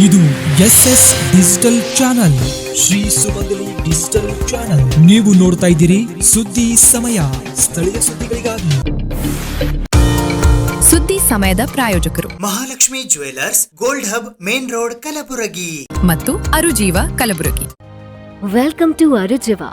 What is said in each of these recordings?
ಇದು SS digital channel, Shri ಸುಮಂಗಲಿ digital channel. ನೀವು ನೋಡ್ತಾ ಇದ್ದೀರಿ ಸುದ್ದಿ ಸಮಯ, ಸ್ಥಳೀಯ ಸುದ್ದಿಗಳಿಗಾಗಿ. ಸುದ್ದಿ ಸಮಯದ ಪ್ರಾಯೋಜಕರು Mahalakshmi jewellers, gold hub, main road, Kalaburagi ಮತ್ತು ಅರುಜೀವ Kalaburagi. Welcome to Arujiva.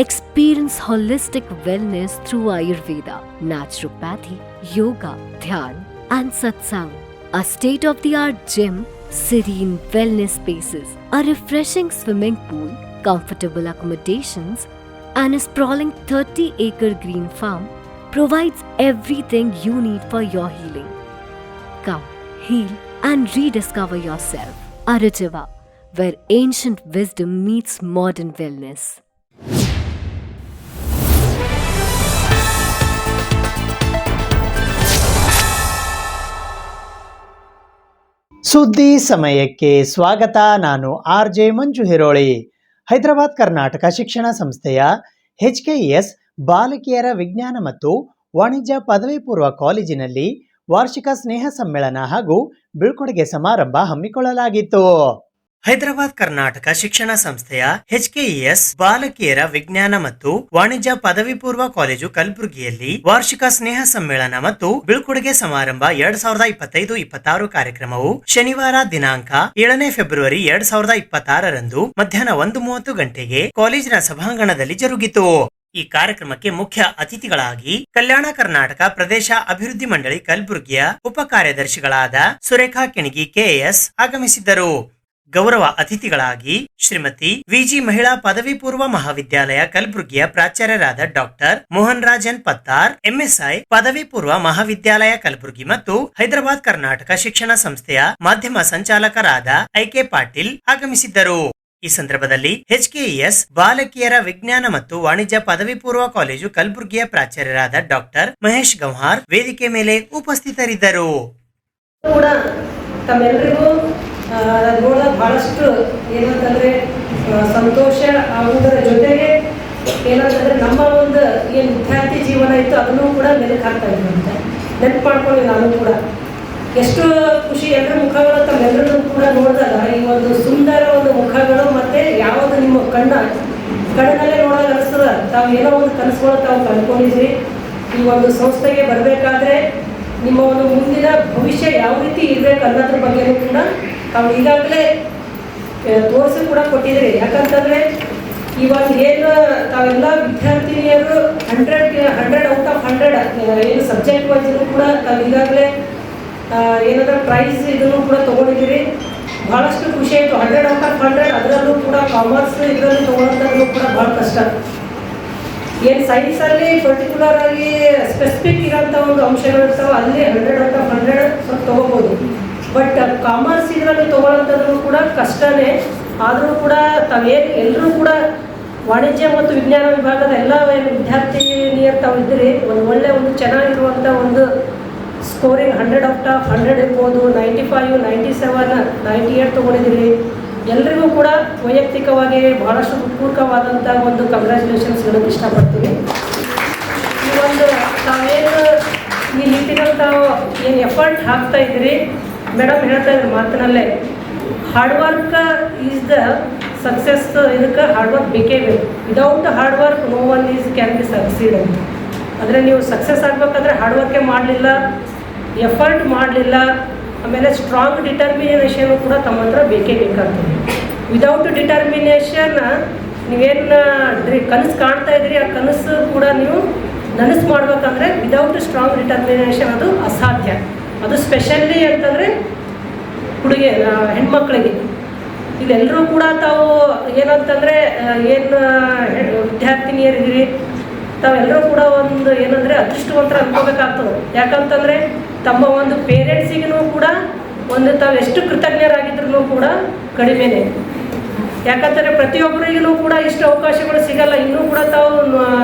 Experience holistic wellness through Ayurveda, naturopathy, yoga, dhyan and satsang. A state-of-the-art gym, serene wellness spaces, a refreshing swimming pool, comfortable accommodations and a sprawling 30-acre green farm provides everything you need for your healing. Come, heal and rediscover yourself. Arujiva, where ancient wisdom meets modern wellness. ಸುದ್ದಿ ಸಮಯಕ್ಕೆ ಸ್ವಾಗತ. ನಾನು RJ ಮಂಜು ಹಿರೋಳಿ. ಹೈದರಾಬಾದ್ ಕರ್ನಾಟಕ ಶಿಕ್ಷಣ ಸಂಸ್ಥೆಯ HKES ಬಾಲಕಿಯರ ವಿಜ್ಞಾನ ಮತ್ತು ವಾಣಿಜ್ಯ ಪದವಿ ಪೂರ್ವ ಕಾಲೇಜಿನಲ್ಲಿ ವಾರ್ಷಿಕ ಸ್ನೇಹ ಸಮ್ಮೇಳನ ಹಾಗೂ ಬೀಳ್ಕೊಡುಗೆ ಸಮಾರಂಭ ಹಮ್ಮಿಕೊಳ್ಳಲಾಗಿತ್ತು. ಹೈದರಾಬಾದ್ ಕರ್ನಾಟಕ ಶಿಕ್ಷಣ ಸಂಸ್ಥೆಯ HKES ಬಾಲಕಿಯರ ವಿಜ್ಞಾನ ಮತ್ತು ವಾಣಿಜ್ಯ ಪದವಿ ಪೂರ್ವ ಕಾಲೇಜು ಕಲಬುರಗಿಯಲ್ಲಿ ವಾರ್ಷಿಕ ಸ್ನೇಹ ಸಮ್ಮೇಳನ ಮತ್ತು ಬೀಳ್ಕೊಡುಗೆ ಸಮಾರಂಭ 2025-26 ಕಾರ್ಯಕ್ರಮವು ಶನಿವಾರ ದಿನಾಂಕ 7ನೇ ಫೆಬ್ರವರಿ 2026ರಂದು ಮಧ್ಯಾಹ್ನ 1:30 ಗಂಟೆಗೆ ಕಾಲೇಜಿನ ಸಭಾಂಗಣದಲ್ಲಿ ಜರುಗಿತು. ಈ ಕಾರ್ಯಕ್ರಮಕ್ಕೆ ಮುಖ್ಯ ಅತಿಥಿಗಳಾಗಿ ಕಲ್ಯಾಣ ಕರ್ನಾಟಕ ಪ್ರದೇಶ ಅಭಿವೃದ್ಧಿ ಮಂಡಳಿ ಕಲಬುರಗಿಯ ಉಪ ಕಾರ್ಯದರ್ಶಿಗಳಾದ ಸುರೇಖಾ ಕೆಣಗಿ KS ಆಗಮಿಸಿದ್ದರು. ಗೌರವ ಅತಿಥಿಗಳಾಗಿ ಶ್ರೀಮತಿ VG ಮಹಿಳಾ ಪದವಿ ಪೂರ್ವ ಮಹಾವಿದ್ಯಾಲಯ ಕಲಬುರಗಿಯ ಪ್ರಾಚಾರ್ಯರಾದ ಡಾಕ್ಟರ್ ಮೋಹನ್ ರಾಜನ್ ಪತ್ತಾರ್, MSI ಪದವಿ ಪೂರ್ವ ಮಹಾವಿದ್ಯಾಲಯ ಕಲಬುರಗಿ ಮತ್ತು ಹೈದರಾಬಾದ್ ಕರ್ನಾಟಕ ಶಿಕ್ಷಣ ಸಂಸ್ಥೆಯ ಮಾಧ್ಯಮ ಸಂಚಾಲಕರಾದ IK ಪಾಟೀಲ್ ಆಗಮಿಸಿದ್ದರು. ಈ ಸಂದರ್ಭದಲ್ಲಿ HKES ಬಾಲಕಿಯರ ವಿಜ್ಞಾನ ಮತ್ತು ವಾಣಿಜ್ಯ ಪದವಿ ಪೂರ್ವ ಕಾಲೇಜು ಕಲಬುರಗಿಯ ಪ್ರಾಚಾರ್ಯರಾದ ಡಾಕ್ಟರ್ ಮಹೇಶ್ ಗಂಹಾರ್ ವೇದಿಕೆ ಮೇಲೆ ಉಪಸ್ಥಿತರಿದ್ದರು. ನೋಡೋದು ಬಹಳಷ್ಟು ಏನಂತಂದರೆ ಸಂತೋಷ ಆಗುವುದರ ಜೊತೆಗೆ ಏನಂತಂದರೆ ನಮ್ಮ ಒಂದು ಏನು ವಿದ್ಯಾರ್ಥಿ ಜೀವನ ಇತ್ತು ಅದನ್ನು ಕೂಡ ಮೆಲುಕು ಹಾಕ್ತಾ ಇದ್ರು ಅಂತ ನೆನಪು ಮಾಡ್ಕೊಂಡು ನಾನು ಕೂಡ ಎಷ್ಟು ಖುಷಿ. ಎಲ್ಲರ ಮುಖಗಳು ತಮ್ಮೆಲ್ಲರೂ ಕೂಡ ನೋಡಿದಾಗ ಈ ಒಂದು ಸುಂದರ ಒಂದು ಮುಖಗಳು ಮತ್ತು ಯಾವುದು ನಿಮ್ಮ ಕಣ್ಣಿನಲ್ಲೇ ನೋಡೋದು ಅನಿಸ್ತದ. ತಾವು ಏನೋ ಒಂದು ಕನಸುಗಳು ತಾವು ಕಂಡುಕೊಂಡಿದ್ದೀರಿ. ಈ ಒಂದು ಸಂಸ್ಥೆಗೆ ಬರಬೇಕಾದ್ರೆ ನಿಮ್ಮ ಒಂದು ಮುಂದಿನ ಭವಿಷ್ಯ ಯಾವ ರೀತಿ ಇರಬೇಕು ಅನ್ನೋದ್ರ ಬಗ್ಗೆಯೂ ಕೂಡ ತಾವು ಈಗಾಗಲೇ ತೋರಿಸಿ ಕೂಡ ಕೊಟ್ಟಿದ್ದೀರಿ. ಯಾಕಂತಂದರೆ ಇವಾಗ ಏನು ತಾವೆಲ್ಲ ವಿದ್ಯಾರ್ಥಿನಿಯರು 100 ಔಟ್ ಆಫ್ 100 ಏನು ಸಬ್ಜೆಕ್ಟ್ ವೈಸು ಕೂಡ ತಾವು ಈಗಾಗಲೇ ಏನಾದರೂ ಪ್ರೈಸ್ ಇದನ್ನು ಕೂಡ ತೊಗೊಂಡಿದ್ದೀರಿ. ಭಾಳಷ್ಟು ಖುಷಿ ಆಯಿತು. 100 ಔಟ್ ಆಫ್ 100 ಅದರಲ್ಲೂ ಕೂಡ ಕಾಮರ್ಸ್ ಇದರಲ್ಲಿ ತೊಗೊಳೋಂಥದ್ದು ಕೂಡ ಭಾಳ ಕಷ್ಟ. ಏನು ಸೈನ್ಸಲ್ಲಿ ಪರ್ಟಿಕ್ಯುಲರ್ ಆಗಿ ಸ್ಪೆಸಿಫಿಕ್ ಇರೋಂಥ ಒಂದು ಅಂಶಗಳಿರ್ತಾವೆ, ಅಲ್ಲಿ 100 ಔಟ್ ಆಫ್ 100 ಸ್ವಲ್ಪ ತೊಗೋಬೋದು. ಬಟ್ ಕಾಮರ್ಸ್ ಇದರಲ್ಲಿ ತೊಗೊಳ್ಳೋಂಥದ್ದು ಕೂಡ ಕಷ್ಟನೇ. ಆದರೂ ಕೂಡ ತಾವೇನು ಎಲ್ಲರೂ ಕೂಡ ವಾಣಿಜ್ಯ ಮತ್ತು ವಿಜ್ಞಾನ ವಿಭಾಗದ ಎಲ್ಲ ವಿದ್ಯಾರ್ಥಿನಿಯರು ತಾವು ಇದ್ದೀರಿ. ಒಂದು ಒಳ್ಳೆಯ ಒಂದು ಚೆನ್ನಾಗಿರುವಂಥ ಒಂದು ಸ್ಕೋರಿಂಗ್ 100 ಔಟ್ ಆಫ್ 100 ಇರ್ಬೋದು, 95, 97, 98 ತೊಗೊಂಡಿದ್ದೀರಿ. ಎಲ್ಲರಿಗೂ ಕೂಡ ವೈಯಕ್ತಿಕವಾಗಿ ಬಹಳಷ್ಟು ಪೂರ್ವಕವಾದಂಥ ಒಂದು ಕಂಗ್ರ್ಯಾಚುಲೇಷನ್ಸ್ ಹೇಳೋಕ್ಕೆ ಇಷ್ಟಪಡ್ತೀನಿ. ಈ ಒಂದು ತಾವೇನು ಈ ನಿಟ್ಟಿನಲ್ಲಿ ತಾವು ಏನು ಎಫರ್ಟ್ ಹಾಕ್ತಾ ಇದ್ದೀರಿ, ಮೇಡಮ್ ಹೇಳ್ತಾ ಇದ್ರು ಮಾತಿನಲ್ಲೇ, hard work is the success. ಇದಕ್ಕೆ ಹಾರ್ಡ್ ವರ್ಕ್ ಬೇಕೇ ಬೇಕು. Without hard work no one can be succeed ಅಂತ. ಅಂದರೆ ನೀವು ಸಕ್ಸಸ್ ಆಗಬೇಕಾದ್ರೆ ಹಾರ್ಡ್ ವರ್ಕೇ ಮಾಡಲಿಲ್ಲ, ಎಫರ್ಟ್ ಮಾಡಲಿಲ್ಲ, ಆಮೇಲೆ ಸ್ಟ್ರಾಂಗ್ ಡಿಟರ್ಮಿನೇಷನ್ ಕೂಡ ತಮ್ಮ ಹತ್ರ ಬೇಕೇ ಬೇಕಾಗ್ತದೆ. ವಿದೌಟ್ ಡಿಟರ್ಮಿನೇಷನ್ ನೀವೇನು ಕನಸು ಕಾಣ್ತಾ ಇದ್ರಿ, ಆ ಕನಸು ಕೂಡ ನೀವು ನನಸು ಮಾಡ್ಬೇಕಂದ್ರೆ ವಿದೌಟ್ ಸ್ಟ್ರಾಂಗ್ ಡಿಟರ್ಮಿನೇಷನ್ ಅದು ಅಸಾಧ್ಯ. ಅದು ಸ್ಪೆಷಲಿ ಅಂತಂದರೆ ಹೆಣ್ಮಕ್ಳಿಗೆ. ಇಲ್ಲೆಲ್ಲರೂ ಕೂಡ ತಾವು ಏನಂತಂದರೆ ಏನು ವಿದ್ಯಾರ್ಥಿನಿಯರಿದ್ದೀರಿ, ತಾವೆಲ್ಲರೂ ಕೂಡ ಒಂದು ಏನಂದರೆ ಅದೃಷ್ಟವಂತರ ಅನ್ಕೋಬೇಕಾಗ್ತದೆ. ಯಾಕಂತಂದರೆ ತಮ್ಮ ಒಂದು ಪೇರೆಂಟ್ಸಿಗೂ ಕೂಡ ಒಂದು ತಾವು ಎಷ್ಟು ಕೃತಜ್ಞರಾಗಿದ್ರೂ ಕೂಡ ಕಡಿಮೆನೇ. ಯಾಕಂತಂದರೆ ಪ್ರತಿಯೊಬ್ಬರಿಗೂ ಕೂಡ ಇಷ್ಟು ಅವಕಾಶಗಳು ಸಿಗಲ್ಲ. ಇನ್ನೂ ಕೂಡ ತಾವು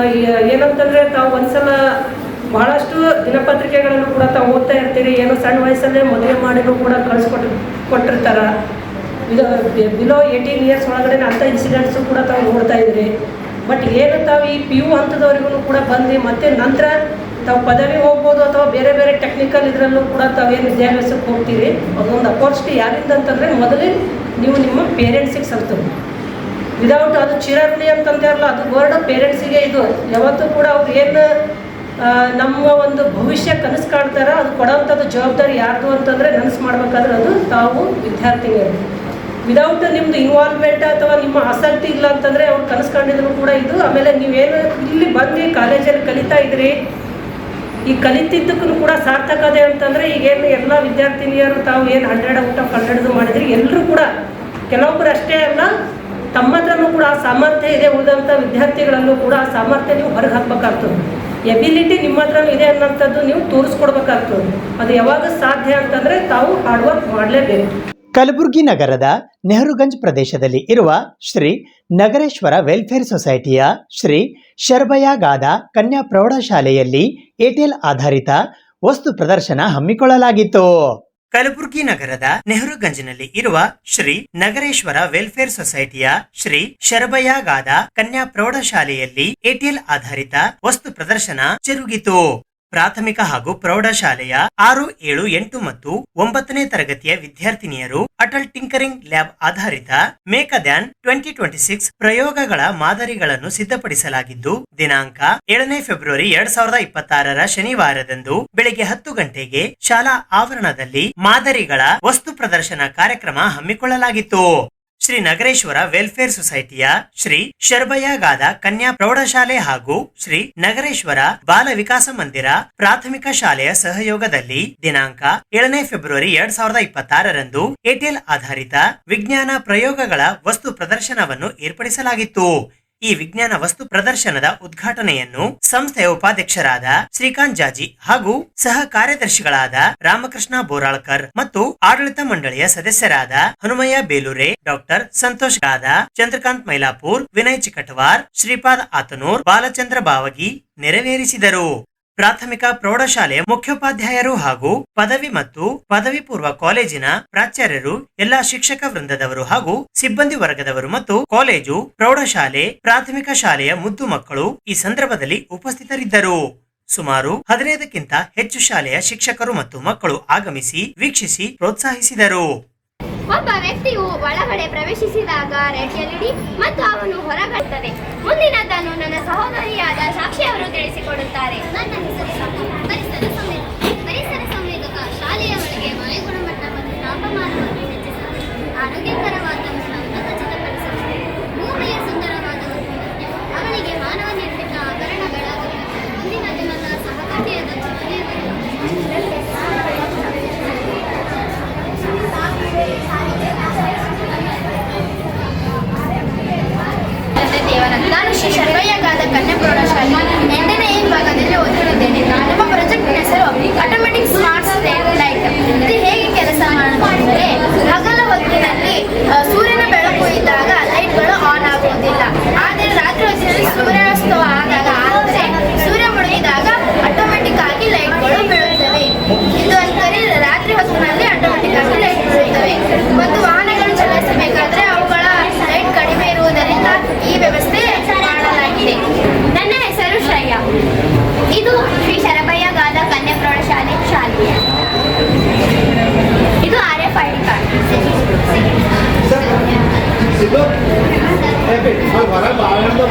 ಏನಂತಂದರೆ ತಾವು ಒಂದ್ಸಲ ಬಹಳಷ್ಟು ದಿನಪತ್ರಿಕೆಗಳನ್ನು ಕೂಡ ತಾವು ಓದ್ತಾ ಇರ್ತೀರಿ. ಏನೋ ಸಣ್ಣ ವಯಸ್ಸಲ್ಲೇ ಮದುವೆ ಮಾಡಿನೂ ಕೂಡ ಕೊಟ್ಟಿರ್ತಾರೆ. ಬಿಲೋ 18 ಇಯರ್ಸ್ ಒಳಗಡೆ ಅಂಥ ಇನ್ಸಿಡೆಂಟ್ಸು ಕೂಡ ತಾವು ನೋಡ್ತಾ ಇದ್ದೀರಿ. ಬಟ್ ಏನು ತಾವು ಈ PU ಹಂತದವರೆಗೂ ಕೂಡ ಬಂದು ಮತ್ತು ನಂತರ ತಾವು ಪದವಿ ಹೋಗ್ಬೋದು ಅಥವಾ ಬೇರೆ ಬೇರೆ ಟೆಕ್ನಿಕಲ್ ಇದರಲ್ಲೂ ಕೂಡ ತಾವೇನು ವಿದ್ಯಾಭ್ಯಾಸಕ್ಕೆ ಹೋಗ್ತೀರಿ ಅದೊಂದು ಅಪೋರ್ಚುನಿಟಿ ಯಾರಿಂದ ಅಂತಂದರೆ ಮೊದಲೇ ನೀವು ನಿಮ್ಮ ಪೇರೆಂಟ್ಸಿಗೆ ಸಲ್ತದೆ. ವಿದೌಟ್ ಅದು ಚಿರಋಣಿ ಅಂತಂತಾರಲ್ಲ, ಅದು ವರ್ಡ್ ಪೇರೆಂಟ್ಸಿಗೆ. ಇದು ಯಾವತ್ತೂ ಕೂಡ ಅವ್ರು ಏನು ನಮ್ಮ ಒಂದು ಭವಿಷ್ಯ ಕನಸು ಕಾಣ್ತಾರ ಅದು ಕೊಡೋವಂಥದ್ದು ಜವಾಬ್ದಾರಿ ಯಾರ್ದು ಅಂತಂದರೆ ನನಸು ಮಾಡ್ಬೇಕಾದ್ರೆ ಅದು ತಾವು ವಿದ್ಯಾರ್ಥಿಗಳು. ವಿದೌಟ್ ನಿಮ್ಮದು ಇನ್ವಾಲ್ವ್ಮೆಂಟ್ ಅಥವಾ ನಿಮ್ಮ ಆಸಕ್ತಿ ಇಲ್ಲ ಅಂತಂದರೆ ಅವ್ರು ಕನಸು ಕಂಡಿದ್ರು ಕೂಡ ಇದು. ಆಮೇಲೆ ನೀವೇನು ಇಲ್ಲಿ ಬಂದು ಕಾಲೇಜಲ್ಲಿ ಕಲಿತಾ ಇದ್ರಿ, ಈ ಕಲಿತಿದ್ದಕ್ಕೂ ಕೂಡ ಸಾರ್ಥಕತೆ ಅಂತಂದರೆ ಈಗೇನು ಎಲ್ಲ ವಿದ್ಯಾರ್ಥಿನಿಯರು ತಾವು ಏನು 100 ಔಟ್ ಆಫ್ 100 ಮಾಡಿದ್ರಿ, ಎಲ್ಲರೂ ಕೂಡ ಕೆಲವೊಬ್ಬರು ಅಷ್ಟೇ ಅಲ್ಲ ತಮ್ಮ ಹತ್ರನೂ ಕೂಡ ಆ ಸಾಮರ್ಥ್ಯ ಇದೆ. ಉಳಿದಂಥ ವಿದ್ಯಾರ್ಥಿಗಳಲ್ಲೂ ಕೂಡ ಆ ಸಾಮರ್ಥ್ಯ ನೀವು ಹೊರಗೆ ಹಾಕಬೇಕಾಗ್ತದೆ. ಎಬಿಲಿಟಿ ನಿಮ್ಮ ಹತ್ರನೂ ಇದೆ ಅನ್ನೋಂಥದ್ದು ನೀವು ತೋರಿಸ್ಕೊಡ್ಬೇಕಾಗ್ತದೆ. ಅದು ಯಾವಾಗ ಸಾಧ್ಯ ಅಂತಂದರೆ ತಾವು ಹಾರ್ಡ್ ವರ್ಕ್ ಮಾಡಲೇಬೇಕು. ಕಲಬುರಗಿ ನಗರದ ನೆಹರುಗಂಜ್ ಪ್ರದೇಶದಲ್ಲಿ ಇರುವ ಶ್ರೀ ನಗರೇಶ್ವರ ವೆಲ್ಫೇರ್ ಸೊಸೈಟಿಯ ಶ್ರೀ ಶರ್ಬಯಾಗಾದ ಕನ್ಯಾ ಪ್ರೌಢಶಾಲೆಯಲ್ಲಿ ಏರ್ಟೆಲ್ ಆಧಾರಿತ ವಸ್ತು ಪ್ರದರ್ಶನ ಹಮ್ಮಿಕೊಳ್ಳಲಾಗಿತ್ತು. ಕಲಬುರಗಿ ನಗರದ ನೆಹರುಗಂಜ್ನಲ್ಲಿ ಇರುವ ಶ್ರೀ ನಗರೇಶ್ವರ ವೆಲ್ಫೇರ್ ಸೊಸೈಟಿಯ ಶ್ರೀ ಶರಬಯಾಗಾದ ಕನ್ಯಾ ಪ್ರೌಢಶಾಲೆಯಲ್ಲಿ ಏರ್ಟೆಲ್ ಆಧಾರಿತ ವಸ್ತು ಪ್ರದರ್ಶನ ಜರುಗಿತು. ಪ್ರಾಥಮಿಕ ಹಾಗೂ ಪ್ರೌಢಶಾಲೆಯ 6, 7, 8 ಮತ್ತು 9ನೇ ತರಗತಿಯ ವಿದ್ಯಾರ್ಥಿನಿಯರು ಅಟಲ್ ಟಿಂಕರಿಂಗ್ ಲ್ಯಾಬ್ ಆಧಾರಿತ ಮೇಕದ್ಯಾನ್ 2026 ಪ್ರಯೋಗಗಳ ಮಾದರಿಗಳನ್ನು ಸಿದ್ಧಪಡಿಸಲಾಗಿದ್ದು ದಿನಾಂಕ 7ನೇ ಫೆಬ್ರವರಿ 2026 ಶನಿವಾರದಂದು ಬೆಳಿಗ್ಗೆ 10 ಗಂಟೆಗೆ ಶಾಲಾ ಆವರಣದಲ್ಲಿ ಮಾದರಿಗಳ ವಸ್ತು ಪ್ರದರ್ಶನ ಕಾರ್ಯಕ್ರಮ ಹಮ್ಮಿಕೊಳ್ಳಲಾಗಿತ್ತು. ಶ್ರೀ ನಗರೇಶ್ವರ ವೆಲ್ಫೇರ್ ಸೊಸೈಟಿಯ ಶ್ರೀ ಶರ್ಬಯಾಗಾದ ಕನ್ಯಾ ಪ್ರೌಢಶಾಲೆ ಹಾಗೂ ಶ್ರೀ ನಗರೇಶ್ವರ ಬಾಲ ವಿಕಾಸ ಮಂದಿರ ಪ್ರಾಥಮಿಕ ಶಾಲೆಯ ಸಹಯೋಗದಲ್ಲಿ ದಿನಾಂಕ 7ನೇ ಫೆಬ್ರವರಿ 2026 ಏರ್ಟೆಲ್ ಆಧಾರಿತ ವಿಜ್ಞಾನ ಪ್ರಯೋಗಗಳ ವಸ್ತು ಪ್ರದರ್ಶನವನ್ನು ಏರ್ಪಡಿಸಲಾಗಿತ್ತು. ಈ ವಿಜ್ಞಾನ ವಸ್ತು ಪ್ರದರ್ಶನದ ಉದ್ಘಾಟನೆಯನ್ನು ಸಂಸ್ಥೆಯ ಉಪಾಧ್ಯಕ್ಷರಾದ ಶ್ರೀಕಾಂತ್ ಜಾಜಿ ಹಾಗೂ ಸಹ ಕಾರ್ಯದರ್ಶಿಗಳಾದ ರಾಮಕೃಷ್ಣ ಬೋರಾಳ್ಕರ್ ಮತ್ತು ಆಡಳಿತ ಮಂಡಳಿಯ ಸದಸ್ಯರಾದ ಹನುಮಯ್ಯ ಬೇಲೂರೆ, ಡಾಕ್ಟರ್ ಸಂತೋಷ್ ಗಾದ, ಚಂದ್ರಕಾಂತ್ ಮೈಲಾಪುರ್, ವಿನಯ್ ಚಿಕಟವಾರ್, ಶ್ರೀಪಾದ್ ಆತನೂರ್, ಬಾಲಚಂದ್ರ ಬಾವಗಿ ನೆರವೇರಿಸಿದರು. ಪ್ರಾಥಮಿಕ ಪ್ರೌಢಶಾಲೆಯ ಮುಖ್ಯೋಪಾಧ್ಯಾಯರು ಹಾಗೂ ಪದವಿ ಮತ್ತು ಪದವಿ ಪೂರ್ವ ಕಾಲೇಜಿನ ಪ್ರಾಚಾರ್ಯರು, ಎಲ್ಲಾ ಶಿಕ್ಷಕ ವೃಂದದವರು ಹಾಗೂ ಸಿಬ್ಬಂದಿ ವರ್ಗದವರು ಮತ್ತು ಕಾಲೇಜು, ಪ್ರೌಢಶಾಲೆ, ಪ್ರಾಥಮಿಕ ಶಾಲೆಯ ಮುದ್ದು ಮಕ್ಕಳು ಈ ಸಂದರ್ಭದಲ್ಲಿ ಉಪಸ್ಥಿತರಿದ್ದರು. ಸುಮಾರು 15ಕ್ಕಿಂತ ಹೆಚ್ಚು ಶಾಲೆಯ ಶಿಕ್ಷಕರು ಮತ್ತು ಮಕ್ಕಳು ಆಗಮಿಸಿ ವೀಕ್ಷಿಸಿ ಪ್ರೋತ್ಸಾಹಿಸಿದರು. ಒಬ್ಬ ವ್ಯಕ್ತಿಯು ಒಳಗಡೆ ಪ್ರವೇಶಿಸಿದಾಗ ರೆಡ್ ಎಲ್ಇಡಿ ಮತ್ತು ಅವನು ಹೊರಗಡೆ. ಮುಂದಿನದನ್ನು ನನ್ನ ಸಹೋದರಿಯಾದ ಸಾಕ್ಷಿ ಅವರು ತಿಳಿಸಿಕೊಡುತ್ತಾರೆ. ನನ್ನ ಹೆಸರು ಪರಿಸರ ಸಂವೇದಕ. ಶಾಲೆಯ ಒಳಗೆ ವಾಯು ಗುಣಮಟ್ಟ ಮತ್ತು ತಾಪಮಾನವನ್ನು ಹೆಚ್ಚಿಸಲು ಆರೋಗ್ಯಕರ ವಾತಾವರಣವನ್ನು ಖಚಿತಪಡಿಸಲು ಭೂಮಿಯ ಸುಂದರವಾದ ಅವನಿಗೆ ಮಾನವ ನಿರ್ಮಿತ ಆಭರಣಗಳ ಮುಂದಿನದು ನನ್ನ ಸಹಪಾಠಿಯಾದ ನಾನು ಶ್ರೀ ಶರ್ಬಯ್ಯಗಾದ ಕನ್ಯಾ ಪ್ರೌಢಶಾಲೆ 8ನೇ ವಿಭಾಗದಲ್ಲಿ ಓದುತ್ತಿದ್ದೇನೆ. ನಮ್ಮ ಪ್ರಾಜೆಕ್ಟ್ ಹೆಸರು ಆಟೋಮೆಟಿಕ್ ಸ್ಮಾರ್ಟ್ ಸ್ಟ್ರೀಟ್ ಲೈಟ್. ಇದು ಹೇಗೆ ಕೆಲಸ ಮಾಡುತ್ತದೆ? ಹಗಲ ಹೊತ್ತಿನಲ್ಲಿ ಸೂರ್ಯನ ಬೆಳಕು ಇದ್ದಾಗ ಲೈಟ್ಗಳು ಆನ್ ಆಗುವುದಿಲ್ಲ. ಆದರೆ ರಾತ್ರಿ ಹೊತ್ತಿನಲ್ಲಿ ಸೂರ್ಯಾಸ್ತವ ಆದಾಗ ಅಂದರೆ ಸೂರ್ಯ ಮುಳುಗಿದಾಗ ಆಟೋಮೆಟಿಕ್ ಆಗಿ ಲೈಟ್ಗಳು ಬೀಳುತ್ತವೆ. ಇದು ಅಂದರೆ ರಾತ್ರಿ ಹೊತ್ತಿನಲ್ಲಿ ಆಟೋಮೆಟಿಕ್ ಆಗಿ ಲೈಟ್ ಬೀಳುತ್ತವೆ. ಮತ್ತು ವಾಹನಗಳು ಚಲಾಯಿಸಬೇಕಾದ್ರೆ ಅವುಗಳ ಲೈಟ್ ಕಡಿಮೆ ಇರುವುದರಿಂದ ಈ ವ್ಯವಸ್ಥೆ ಮಾಡಲಾಗಿದೆ. ನನ್ನ ಹೆಸರು ಶ್ರೇಯಾ. ಇದು ಶ್ರೀ ಶರಬಯ್ಯಗಾದ ಕನ್ಯಾ ಪ್ರೌಢಶಾಲೆ ಶಾಲೆ. ಇದು RFID ಕಾರ್ಡ್.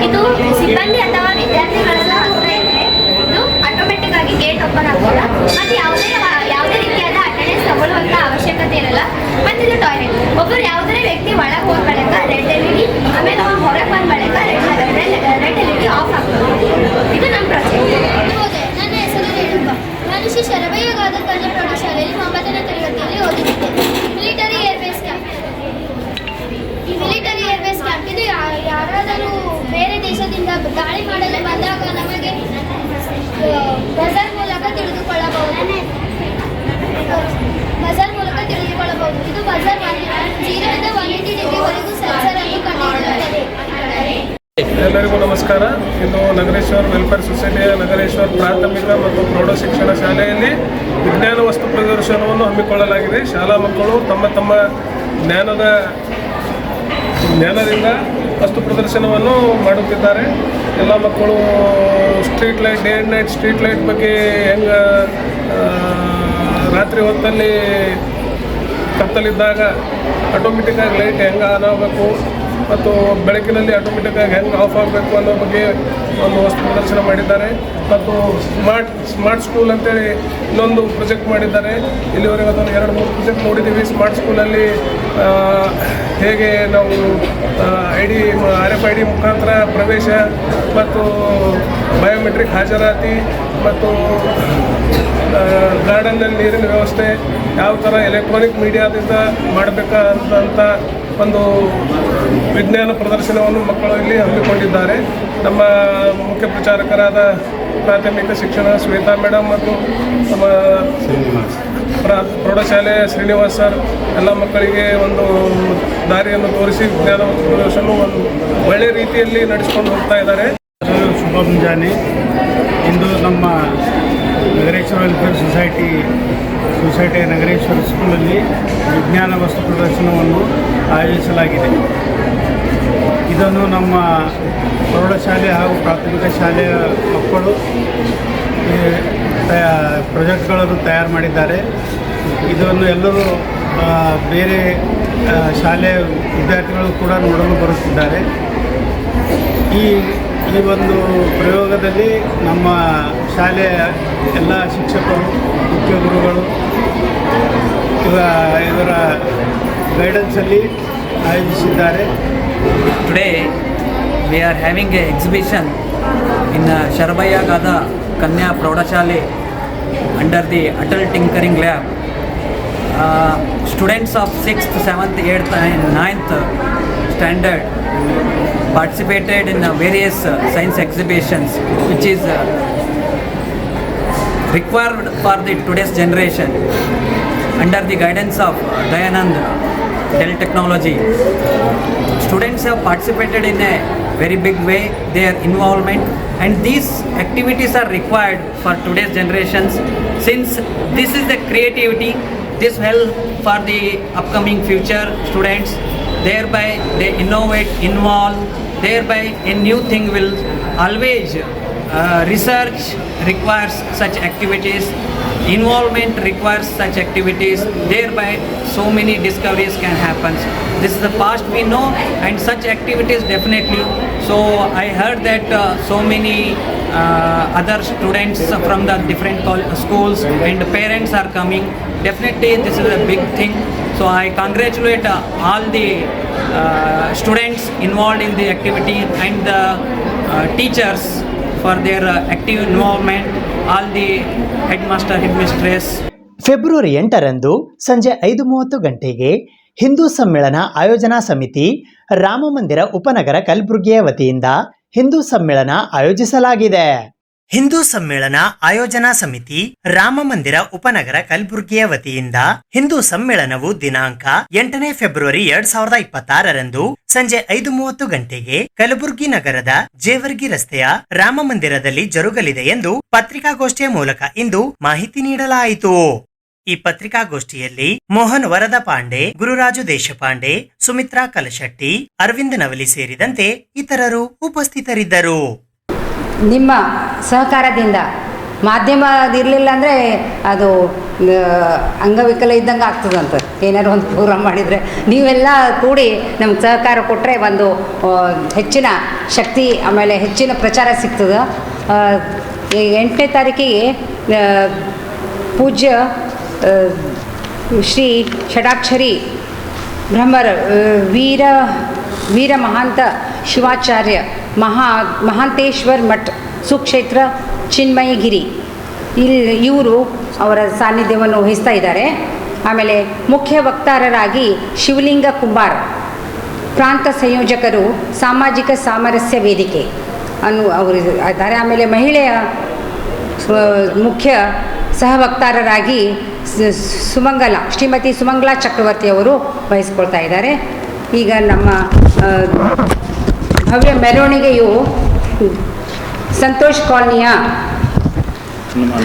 ಇದು ಸಿಬ್ಬಂದಿ ಅಥವಾ ವಿದ್ಯಾರ್ಥಿಗಳೆಲ್ಲ ಹತ್ರ ಇದ್ರೆ ಇದು ಆಟೋಮೆಟಿಕ್ ಆಗಿ ಗೇಟ್ ಓಪನ್ ಆಗೋಲ್ಲ ಮತ್ತು ಯಾವುದೇ ರೀತಿಯಾದ ಅಟೆಂಡೆನ್ಸ್ ತಗೊಳ್ಳುವಂಥ ಅವಶ್ಯಕತೆ ಇರಲ್ಲ. ಮತ್ತು ಇದು ಟಾಯ್ಲೆಟ್. ಒಬ್ಬರು ಯಾವುದೇ ವ್ಯಕ್ತಿ ಒಳಗೆ ಹೋದ ಬಳಿಕ ರೆಡ್ ಎಲ್ಇಡಿ, ಆಮೇಲೆ ಹೊರಗೆ ಬಂದ ಬಳಿಕ ರೆಡ್ ಎಲ್ಇಡಿ ಆಫ್ ಆಗ್ತದೆ. ಇದು ನಮ್ಮ ಪ್ರಾಜೆಕ್ಟ್. ನನ್ನ ಹೆಸರು ರೇಣುಕ. ನಾನು ಶ್ರೀ ಶರಬಯ್ಯಗಾದ ಕನ್ಯಾ ಪ್ರೌಢಶಾಲೆಯಲ್ಲಿ 9ನೇ ತರಗತಿಯಲ್ಲಿ ಓದುತ್ತಿದ್ದೇನೆ. Military airbase camp. ಈ ಮಿಲಿಟರಿ ಏರ್ಬೇಸ್ ಕ್ಯಾಂಪ್ ಇದು ಯಾರಾದರೂ ಬೇರೆ ದೇಶದಿಂದ ದಾಳಿ ಮಾಡಲು ಬಂದಾಗ ನಮಗೆ ಬಜಾರ್ ಮೂಲಕ ತಿಳಿದುಕೊಳ್ಳಬಹುದು. ಇದು ಬಜಾರ್ 0ರಿಂದ 180 ಡಿಗ್ರಿವರೆಗೂ ಸೆನ್ಸರ್ ಅನ್ನು ಕಂಡುಹಿಡಿಯುತ್ತದೆ. ಎಲ್ಲರಿಗೂ ನಮಸ್ಕಾರ. ಇಂದು ನಗರೇಶ್ವರ ವೆಲ್ಫೇರ್ ಸೊಸೈಟಿಯ ನಗರೇಶ್ವರ ಪ್ರಾಥಮಿಕ ಮತ್ತು ಪ್ರೌಢ ಶಿಕ್ಷಣ ಶಾಲೆಯಲ್ಲಿ ವಿಜ್ಞಾನ ವಸ್ತು ಪ್ರದರ್ಶನವನ್ನು ಹಮ್ಮಿಕೊಳ್ಳಲಾಗಿದೆ. ಶಾಲಾ ಮಕ್ಕಳು ತಮ್ಮ ಜ್ಞಾನದಿಂದ ವಸ್ತು ಪ್ರದರ್ಶನವನ್ನು ಮಾಡುತ್ತಿದ್ದಾರೆ. ಎಲ್ಲ ಮಕ್ಕಳು street light, day and night street light ಬಗ್ಗೆ ಹೆಂಗೆ ರಾತ್ರಿ ಹೊತ್ತಲ್ಲಿ ಕತ್ತಲಿದ್ದಾಗ ಆಟೋಮೆಟಿಕ್ಕಾಗಿ ಲೈಟ್ ಹೆಂಗೆ ಆನ್ ಆಗಬೇಕು ಮತ್ತು ಬೆಳಕಿನಲ್ಲಿ ಆಟೋಮೆಟಿಕ್ಕಾಗಿ ಹೆಂಗೆ ಆಫ್ ಆಗಬೇಕು ಅನ್ನೋ ಬಗ್ಗೆ ಒಂದು ವಸ್ತು ಪ್ರದರ್ಶನ ಮಾಡಿದ್ದಾರೆ. ಮತ್ತು ಸ್ಮಾರ್ಟ್ ಸ್ಕೂಲ್ ಅಂತೇಳಿ ಇನ್ನೊಂದು ಪ್ರೊಜೆಕ್ಟ್ ಮಾಡಿದ್ದಾರೆ. ಇಲ್ಲಿವರೆಗೆ ಅದನ್ನು 2-3 ಪ್ರೊಜೆಕ್ಟ್ ನೋಡಿದ್ದೀವಿ. ಸ್ಮಾರ್ಟ್ ಸ್ಕೂಲಲ್ಲಿ ಹೇಗೆ ನಾವು RFID ಮುಖಾಂತರ ಪ್ರವೇಶ ಮತ್ತು ಬಯೋಮೆಟ್ರಿಕ್ ಹಾಜರಾತಿ ಮತ್ತು ಗಾರ್ಡನ್ನಲ್ಲಿ ನೀರಿನ ವ್ಯವಸ್ಥೆ ಯಾವ ಥರ ಎಲೆಕ್ಟ್ರಾನಿಕ್ ಮೀಡಿಯಾದಿಂದ ಮಾಡಬೇಕಂತ ಒಂದು ವಿಜ್ಞಾನ ಪ್ರದರ್ಶನವನ್ನು ಮಕ್ಕಳು ಇಲ್ಲಿ ಹಮ್ಮಿಕೊಂಡಿದ್ದಾರೆ. ನಮ್ಮ ಮುಖ್ಯ ಪ್ರಚಾರಕರಾದ ಪ್ರಾಥಮಿಕ ಶಿಕ್ಷಣ ಶ್ವೇತಾ ಮೇಡಮ್ ಮತ್ತು ನಮ್ಮ ಪ್ರೌಢಶಾಲೆ ಶ್ರೀನಿವಾಸ್ ಸರ್ ಎಲ್ಲ ಮಕ್ಕಳಿಗೆ ಒಂದು ದಾರಿಯನ್ನು ತೋರಿಸಿ ವಿಜ್ಞಾನ ಪ್ರದರ್ಶನ ಒಂದು ಒಳ್ಳೆಯ ರೀತಿಯಲ್ಲಿ ನಡೆಸಿಕೊಂಡು ಹೋಗ್ತಾ ಇದ್ದಾರೆ. ಶುಭ ಮುಂಜಾನೆ. ಇಂದು ನಮ್ಮ ನಗರೇಶ್ವರ ವೆಲ್ಫೇರ್ ಸೊಸೈಟಿಯ ನಗರೇಶ್ವರ ಸ್ಕೂಲಲ್ಲಿ ವಿಜ್ಞಾನ ವಸ್ತು ಪ್ರದರ್ಶನವನ್ನು ಆಯೋಜಿಸಲಾಗಿದೆ. ಇದನ್ನು ನಮ್ಮ ಪ್ರೌಢಶಾಲೆ ಹಾಗೂ ಪ್ರಾಥಮಿಕ ಶಾಲೆಯ ಮಕ್ಕಳು ಪ್ರಾಜೆಕ್ಟ್ಗಳನ್ನು ತಯಾರು ಮಾಡಿದ್ದಾರೆ. ಇದನ್ನು ಎಲ್ಲರೂ ಬೇರೆ ಶಾಲೆಯ ವಿದ್ಯಾರ್ಥಿಗಳು ಕೂಡ ನೋಡಲು ಬರುತ್ತಿದ್ದಾರೆ. ಈ ಒಂದು ಪ್ರಯೋಗದಲ್ಲಿ ನಮ್ಮ ಶಾಲೆಯ ಎಲ್ಲ ಶಿಕ್ಷಕರು, ಮುಖ್ಯ ಗುರುಗಳು ಇದರ ಗೈಡೆನ್ಸಲ್ಲಿ ಆಯೋಜಿಸಿದ್ದಾರೆ. Today we are having an exhibition in Sharabaya Gada Kanya Praudashale under the Atal Tinkering Lab. Students of 6th, 7th, 8th and 9th standard participated in various science exhibitions which is required for the today's generation under the guidance of Dayanand Dell Technology. Students have participated in a very big way, their involvement, and these activities are required for today's generations since this is the creativity. This will help for the upcoming future students, thereby they innovate, involve, thereby a new thing will always research requires such activities, involvement requires such activities, thereby so many discoveries can happen. This is the past we know, and such activities definitely. So I heard that so many other students from the different schools and parents are coming. Definitely this is a big thing. So I congratulate all the students involved in the activity and the teachers for their active involvement, all the headmaster, headmistress. February 8ರಂದು ಸಂಜೆ 5:30 ಗಂಟೆಗೆ ಹಿಂದೂ ಸಮ್ಮೇಳನ ಆಯೋಜನಾ ಸಮಿತಿ ರಾಮಮಂದಿರ ಉಪನಗರ ಕಲಬುರಗಿಯ ವತಿಯಿಂದ ಹಿಂದೂ ಸಮ್ಮೇಳನ ಆಯೋಜಿಸಲಾಗಿದೆ. ಹಿಂದೂ ಸಮ್ಮೇಳನ ಆಯೋಜನಾ ಸಮಿತಿ ರಾಮಮಂದಿರ ಉಪನಗರ ಕಲಬುರಗಿಯ ವತಿಯಿಂದ ಹಿಂದೂ ಸಮ್ಮೇಳನವು ದಿನಾಂಕ 8ನೇ ಫೆಬ್ರವರಿ 2026ರಂದು ಸಂಜೆ 5:30 ಗಂಟೆಗೆ ಕಲಬುರಗಿ ನಗರದ ಜೇವರ್ಗಿ ರಸ್ತೆಯ ರಾಮಮಂದಿರದಲ್ಲಿ ಜರುಗಲಿದೆ ಎಂದು ಪತ್ರಿಕಾಗೋಷ್ಠಿಯ ಮೂಲಕ ಇಂದು ಮಾಹಿತಿ ನೀಡಲಾಯಿತು. ಈ ಪತ್ರಿಕಾಗೋಷ್ಠಿಯಲ್ಲಿ ಮೋಹನ್ ವರದ ಪಾಂಡೆ, ಗುರುರಾಜು ದೇಶಪಾಂಡೆ, ಸುಮಿತ್ರಾ ಕಲಶೆಟ್ಟಿ, ಅರವಿಂದ್ ನವಲಿ ಸೇರಿದಂತೆ ಇತರರು ಉಪಸ್ಥಿತರಿದ್ದರು. ನಿಮ್ಮ ಸಹಕಾರದಿಂದ ಮಾಧ್ಯಮ ಇರಲಿಲ್ಲ ಅಂದರೆ ಅದು ಅಂಗವಿಕಲ ಇದ್ದಂಗೆ ಆಗ್ತದಂತ. ಏನಾದ್ರು ಒಂದು ಪ್ರೋಗ್ರಾಮ್ ಮಾಡಿದರೆ ನೀವೆಲ್ಲ ಕೂಡಿ ನಮ್ಗೆ ಸಹಕಾರ ಕೊಟ್ಟರೆ ಒಂದು ಹೆಚ್ಚಿನ ಶಕ್ತಿ, ಆಮೇಲೆ ಹೆಚ್ಚಿನ ಪ್ರಚಾರ ಸಿಗ್ತದೆ. 8ನೇ ತಾರೀಕಿಗೆ ಪೂಜ್ಯ ಶ್ರೀ ಷಡಾಕ್ಷರಿ ಬ್ರಹ್ಮರ ವೀರ ಮಹಾಂತ ಶಿವಾಚಾರ್ಯ ಮಹಾಂತೇಶ್ವರ್ ಮಠ್ ಸುಕ್ಷೇತ್ರ ಚಿನ್ಮಯಗಿರಿ ಇವರು ಅವರ ಸಾನ್ನಿಧ್ಯವನ್ನು ವಹಿಸ್ತಾ ಇದ್ದಾರೆ. ಆಮೇಲೆ ಮುಖ್ಯ ವಕ್ತಾರರಾಗಿ ಶಿವಲಿಂಗ ಕುಂಬಾರ್, ಪ್ರಾಂತ ಸಂಯೋಜಕರು ಸಾಮಾಜಿಕ ಸಾಮರಸ್ಯ ವೇದಿಕೆ ಅವರು ಇದ್ದಾರೆ. ಆಮೇಲೆ ಮಹಿಳೆಯ ಮುಖ್ಯ ಸಹವಕ್ತಾರರಾಗಿ ಶ್ರೀಮತಿ ಸುಮಂಗಲಾ ಚಕ್ರವರ್ತಿ ಅವರು ವಹಿಸ್ಕೊಳ್ತಾ ಇದ್ದಾರೆ. ಈಗ ನಮ್ಮ ಭವ್ಯ ಮೆರವಣಿಗೆಯು ಸಂತೋಷ್ ಕಾಲನಿಯ